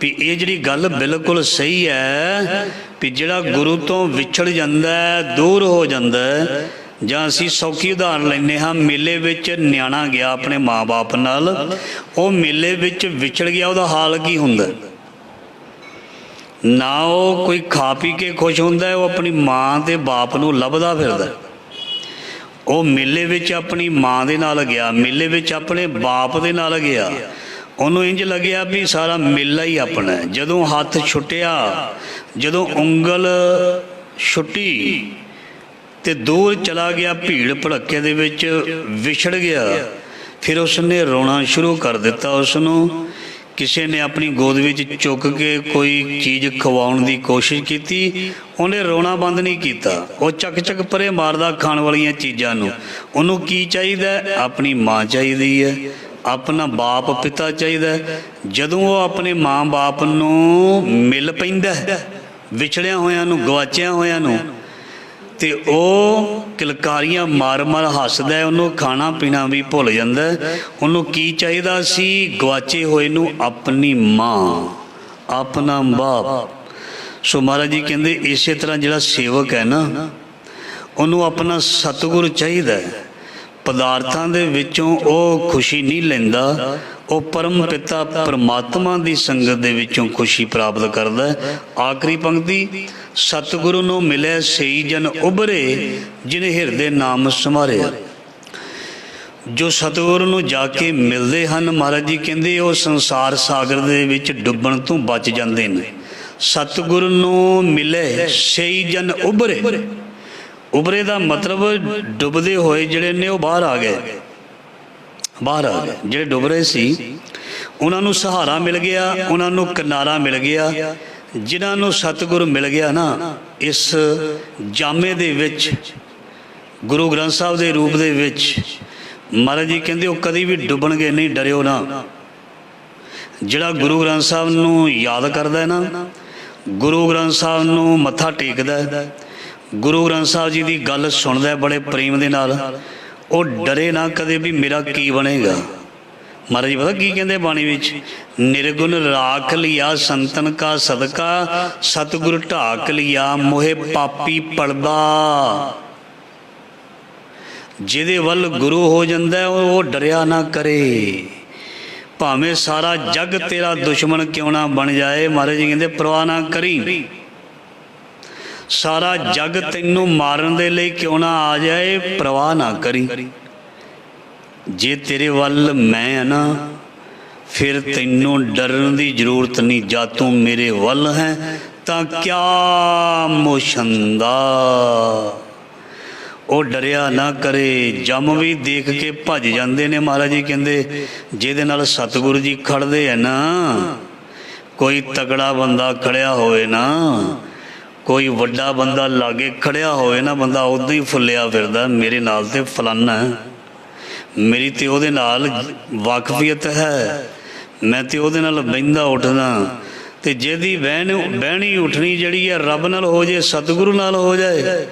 ਵੀ ਇਹ ਜਿਹੜੀ ਗੱਲ ਬਿਲਕੁਲ ਸਹੀ ਹੈ ਵੀ ਜਿਹੜਾ ਗੁਰੂ ਤੋਂ ਵਿਛੜ ਜਾਂਦਾ, ਦੂਰ ਹੋ ਜਾਂਦਾ। ਜਾਂ ਅਸੀਂ ਸੌਖੀ ਉਦਾਹਰਨ ਲੈਂਦੇ ਹਾਂ, ਮੇਲੇ ਵਿੱਚ ਨਿਆਣਾ ਗਿਆ ਆਪਣੇ ਮਾਂ-ਬਾਪ ਨਾਲ, ਉਹ ਮੇਲੇ ਵਿੱਚ ਵਿਛੜ ਗਿਆ, ਉਹਦਾ ਹਾਲ ਕੀ ਹੁੰਦਾ? ਨਾ ਉਹ ਕੋਈ ਖਾ ਪੀ ਕੇ ਖੁਸ਼ ਹੁੰਦਾ, ਉਹ ਆਪਣੀ ਮਾਂ ਤੇ ਬਾਪ ਨੂੰ ਲੱਭਦਾ ਫਿਰਦਾ। ਉਹ ਮੇਲੇ ਵਿੱਚ ਆਪਣੀ ਮਾਂ ਦੇ ਨਾਲ ਗਿਆ, ਮੇਲੇ ਵਿੱਚ ਆਪਣੇ ਬਾਪ ਦੇ ਨਾਲ ਗਿਆ, ਉਹਨੂੰ ਇੰਝ ਲੱਗਿਆ ਵੀ ਸਾਰਾ ਮੇਲਾ ਹੀ ਆਪਣਾ। ਜਦੋਂ ਹੱਥ ਛੁੱਟਿਆ, ਜਦੋਂ ਉਂਗਲ ਛੁੱਟੀ ਤੇ ਦੂਰ ਚਲਾ ਗਿਆ, ਭੀੜ ਭੜੱਕੇ ਦੇ ਵਿੱਚ ਵਿਛੜ ਗਿਆ, ਫਿਰ ਉਸਨੇ ਰੋਣਾ ਸ਼ੁਰੂ ਕਰ ਦਿੱਤਾ। ਉਸਨੂੰ ਕਿਸੇ ਨੇ ਆਪਣੀ ਗੋਦ ਵਿੱਚ ਚੁੱਕ ਕੇ ਕੋਈ ਚੀਜ਼ ਖਵਾਉਣ ਦੀ ਕੋਸ਼ਿਸ਼ ਕੀਤੀ, ਉਹਨੇ ਰੋਣਾ ਬੰਦ ਨਹੀਂ ਕੀਤਾ। ਉਹ ਚੱਕ ਚੱਕ ਪਰੇ ਮਾਰਦਾ ਖਾਣ ਵਾਲੀਆਂ ਚੀਜ਼ਾਂ ਨੂੰ। ਉਹਨੂੰ ਕੀ ਚਾਹੀਦਾ? ਆਪਣੀ ਮਾਂ ਚਾਹੀਦੀ ਹੈ, ਆਪਣਾ ਬਾਪ ਪਿਤਾ ਚਾਹੀਦਾ। ਜਦੋਂ ਉਹ ਆਪਣੇ ਮਾਂ ਬਾਪ ਨੂੰ ਮਿਲ ਪੈਂਦਾ, ਵਿਛੜਿਆ ਹੋਇਆਂ ਨੂੰ, ਗਵਾਚਿਆ ਹੋਇਆਂ ਨੂੰ, ਤੇ ਉਹ ਕਿਲਕਾਰੀਆਂ ਮਾਰ ਮਾਰ ਹੱਸਦਾ, ਉਹਨੂੰ ਖਾਣਾ ਪੀਣਾ ਵੀ ਭੁੱਲ ਜਾਂਦਾ। ਉਹਨੂੰ ਕੀ ਚਾਹੀਦਾ ਸੀ? ਗਵਾਚੇ ਹੋਏ ਨੂੰ ਆਪਣੀ ਮਾਂ, ਆਪਣਾ ਬਾਪ। ਸੋ ਮਹਾਰਾਜ ਜੀ ਕਹਿੰਦੇ ਇਸੇ ਤਰ੍ਹਾਂ ਜਿਹੜਾ ਸੇਵਕ ਹੈ ਨਾ, ਉਹਨੂੰ ਆਪਣਾ ਸਤਿਗੁਰ ਚਾਹੀਦਾ। ਪਦਾਰਥਾਂ ਦੇ ਵਿੱਚੋਂ ਉਹ ਖੁਸ਼ੀ ਨਹੀਂ ਲੈਂਦਾ, ਉਹ ਪਰਮ ਪਿਤਾ ਪਰਮਾਤਮਾ ਦੀ ਸੰਗਤ ਦੇ ਵਿੱਚੋਂ ਖੁਸ਼ੀ ਪ੍ਰਾਪਤ ਕਰਦਾ। ਆਖਰੀ ਪੰਕਤੀ, ਸਤਿਗੁਰੂ ਨੂੰ ਮਿਲੇ ਸਈ ਜਨ ਉਭਰੇ, ਜਿਨੇ ਹਿਰਦੇ ਨਾਮ ਸਮਾਰਿਆ। ਜੋ ਸਤਿਗੁਰੂ ਨੂੰ ਜਾ ਕੇ ਮਿਲਦੇ ਹਨ, ਮਹਾਰਾਜ ਜੀ ਕਹਿੰਦੇ ਉਹ ਸੰਸਾਰ ਸਾਗਰ ਦੇ ਵਿੱਚ ਡੁੱਬਣ ਤੋਂ ਬਚ ਜਾਂਦੇ ਨੇ। ਸਤਿਗੁਰੂ ਨੂੰ ਮਿਲੇ ਸਈ ਜਨ ਉਭਰੇ। ਉਭਰੇ ਦਾ ਮਤਲਬ ਡੁੱਬਦੇ ਹੋਏ ਜਿਹੜੇ ਨੇ ਉਹ ਬਾਹਰ ਆ ਗਏ, ਬਾਹਰ ਆ ਗਏ। ਜਿਹੜੇ ਡੁੱਬ ਰਹੇ ਸੀ ਉਹਨਾਂ ਨੂੰ ਸਹਾਰਾ ਮਿਲ ਗਿਆ, ਉਹਨਾਂ ਨੂੰ ਕਿਨਾਰਾ ਮਿਲ ਗਿਆ। ਜਿਨ੍ਹਾਂ ਨੂੰ ਸਤਿਗੁਰੂ ਮਿਲ ਗਿਆ ਨਾ, ਇਸ ਜਾਮੇ ਦੇ ਵਿੱਚ, ਗੁਰੂ ਗ੍ਰੰਥ ਸਾਹਿਬ ਦੇ ਰੂਪ ਦੇ ਵਿੱਚ, ਮਹਾਰਾਜ ਜੀ ਕਹਿੰਦੇ ਉਹ ਕਦੀ ਵੀ ਡੁੱਬਣਗੇ ਨਹੀਂ, ਡਰਿਓ ਨਾ। ਜਿਹੜਾ ਗੁਰੂ ਗ੍ਰੰਥ ਸਾਹਿਬ ਨੂੰ ਯਾਦ ਕਰਦਾ ਹੈ ਨਾ, ਗੁਰੂ ਗ੍ਰੰਥ ਸਾਹਿਬ ਨੂੰ ਮੱਥਾ ਟੇਕਦਾ, ਗੁਰੂ ਗ੍ਰੰਥ ਸਾਹਿਬ ਜੀ ਦੀ ਗੱਲ ਸੁਣਦਾ ਬੜੇ ਪ੍ਰੇਮ ਦੇ ਨਾਲ, ਉਹ ਡਰੇ ਨਾ ਕਦੇ ਵੀ ਮੇਰਾ ਕੀ ਬਣੇਗਾ। ਮਹਾਰਾਜ ਜੀ ਪਤਾ ਕੀ ਕਹਿੰਦੇ ਬਾਣੀ ਵਿੱਚ? ਨਿਰਗੁਣ ਰਾਖ ਲਿਆ ਸੰਤਨ ਕਾ ਸਦਕਾ, ਸਤਿਗੁਰ ਢਾਕ ਲਿਆ ਮੋਹਿ ਪਾਪੀ ਪੜਦਾ। ਜਿਹਦੇ ਵੱਲ ਗੁਰੂ ਹੋ ਜਾਂਦਾ ਉਹ ਡਰਿਆ ਨਾ ਕਰੇ, ਭਾਵੇਂ ਸਾਰਾ ਜੱਗ ਤੇਰਾ ਦੁਸ਼ਮਣ ਕਿਉਂ ਨਾ ਬਣ ਜਾਏ। ਮਹਾਰਾਜ ਜੀ ਕਹਿੰਦੇ ਪਰਵਾਹ ਨਾ ਕਰੀ, ਸਾਰਾ ਜੱਗ ਤੈਨੂੰ ਮਾਰਨ ਦੇ ਲਈ ਕਿਉਂ ਨਾ ਆ ਜਾਏ, ਪਰਵਾਹ ਨਾ ਕਰੀ। ਜੇ ਤੇਰੇ ਵੱਲ ਮੈਂ ਆ ਨਾ, ਫਿਰ ਤੈਨੂੰ ਡਰਨ ਦੀ ਜ਼ਰੂਰਤ ਨਹੀਂ। ਜਦ ਤੂੰ ਮੇਰੇ ਵੱਲ ਹੈ ਤਾਂ ਕਿਆ ਮੁਸ਼ੰਦਾ। ਉਹ ਡਰਿਆ ਨਾ ਕਰੇ। ਜੰਮ ਵੀ ਦੇਖ ਕੇ ਭੱਜ ਜਾਂਦੇ ਨੇ। ਮਹਾਰਾਜ ਜੀ ਕਹਿੰਦੇ ਜਿਹਦੇ ਨਾਲ ਸਤਿਗੁਰੂ ਜੀ ਖੜਦੇ ਹੈ ਨਾ, ਕੋਈ ਤਗੜਾ ਬੰਦਾ ਖੜਿਆ ਹੋਵੇ ਨਾ, ਕੋਈ ਵੱਡਾ ਬੰਦਾ ਲਾਗੇ ਖੜਿਆ ਹੋਵੇ ਨਾ, ਬੰਦਾ ਉਦੋਂ ਹੀ ਫੁੱਲਿਆ ਫਿਰਦਾ, ਮੇਰੇ ਨਾਲ ਤੇ ਫਲਾਨਾ, ਮੇਰੀ ਤੇ ਉਹਦੇ ਨਾਲ ਵਾਕਫੀਅਤ ਹੈ, ਮੈਂ ਤੇ ਉਹਦੇ ਨਾਲ ਬਹਿੰਦਾ ਉੱਠਦਾ। ਤੇ ਜਿਹਦੀ ਬਹਿਣੀ ਉੱਠਣੀ ਜਿਹੜੀ ਹੈ ਰੱਬ ਨਾਲ ਹੋ ਜਾਏ, ਸਤਿਗੁਰੂ ਨਾਲ ਹੋ ਜਾਏ,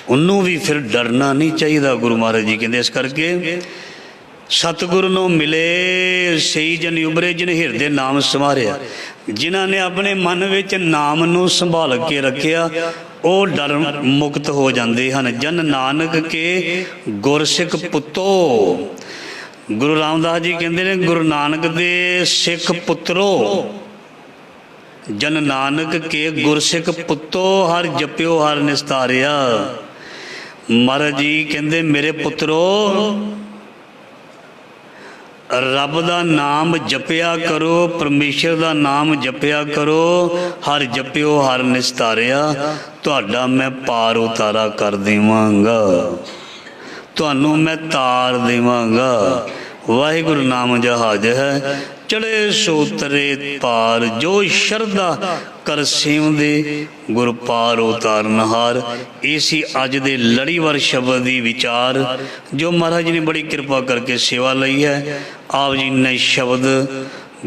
ਉਹਨੂੰ ਵੀ ਫਿਰ ਡਰਨਾ ਨਹੀਂ ਚਾਹੀਦਾ। ਗੁਰੂ ਮਹਾਰਾਜ ਜੀ ਕਹਿੰਦੇ ਇਸ ਕਰਕੇ ਸਤਿਗੁਰੂ ਨੂੰ ਮਿਲੇ ਸਈ ਜਨ ਉਭਰੇ, ਜਿਨ ਹਿਰਦੇ ਨਾਮ ਸਮਾਰਿਆ। ਜਿਨ੍ਹਾਂ ਨੇ ਆਪਣੇ ਮਨ ਵਿੱਚ ਨਾਮ ਨੂੰ ਸੰਭਾਲ ਕੇ ਰੱਖਿਆ, ਉਹ ਡਰ ਮੁਕਤ ਹੋ ਜਾਂਦੇ ਹਨ। ਜਨ ਨਾਨਕ ਕੇ ਗੁਰਸਿੱਖ ਪੁੱਤੋ। ਗੁਰੂ ਰਾਮਦਾਸ ਜੀ ਕਹਿੰਦੇ ਨੇ ਗੁਰੂ ਨਾਨਕ ਦੇ ਸਿੱਖ ਪੁੱਤਰੋ, ਜਨ ਨਾਨਕ ਕੇ ਗੁਰਸਿੱਖ ਪੁੱਤੋ, ਹਰ ਜਪਿਓ ਹਰ ਨਿਸਤਾਰਿਆ। ਮਹਾਰਾਜ ਜੀ ਕਹਿੰਦੇ ਮੇਰੇ ਪੁੱਤਰੋ, ਰੱਬ ਦਾ ਨਾਮ ਜਪਿਆ ਕਰੋ, ਪਰਮੇਸ਼ਰ ਦਾ ਨਾਮ ਜਪਿਆ ਕਰੋ, ਹਰ ਜਪਿਓ ਹਰ ਨਿਸਤਾਰਿਆ। ਤੁਹਾਡਾ ਮੈਂ ਪਾਰ ਉਤਾਰਾ ਕਰ ਦੇਵਾਂਗਾ, ਤੁਹਾਨੂੰ ਮੈਂ ਤਾਰ ਦੇਵਾਂਗਾ। ਵਾਹਿਗੁਰੂ ਨਾਮ ਜਹਾਜ ਹੈ, ਚੜੇ ਸੋ ਤਰੇ ਪਾਰ। ਜੋ ਸ਼ਰਧਾ ਕਰ ਸੇਵਦੇ, ਗੁਰ ਪਾਰ ਉਤਾਰਨਹਾਰ। ਇਹ ਸੀ ਅੱਜ ਦੇ ਲੜੀਵਾਰ ਸ਼ਬਦ ਦੀ ਵਿਚਾਰ, ਜੋ ਮਹਾਰਾਜ ਜੀ ਨੇ ਬੜੀ ਕਿਰਪਾ ਕਰਕੇ ਸੇਵਾ ਲਈ ਹੈ। ਆਪ ਜੀ ਨੇ ਸ਼ਬਦ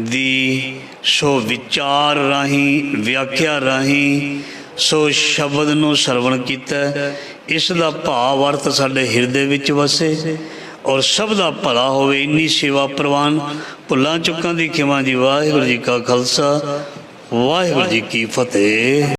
ਦੀ ਸੋ ਵਿਚਾਰ ਰਾਹੀਂ, ਵਿਆਖਿਆ ਰਾਹੀਂ ਸੋ ਸ਼ਬਦ ਨੂੰ ਸਰਵਣ ਕੀਤਾ। ਇਸ ਦਾ ਭਾਵ ਅਰਥ ਸਾਡੇ ਹਿਰਦੇ ਵਿੱਚ ਵਸੇ ਔਰ ਸਭ ਦਾ ਭਲਾ ਹੋਵੇ। ਇੰਨੀ ਸੇਵਾ ਪ੍ਰਵਾਨ। ਭੁੱਲਾਂ ਚੁੱਕਾਂ ਦੀ ਖਿਮਾ ਜੀ। ਵਾਹਿਗੁਰੂ ਜੀ ਕਾ ਖਾਲਸਾ, ਵਾਹਿਗੁਰੂ ਜੀ ਕੀ ਫਤਿਹ।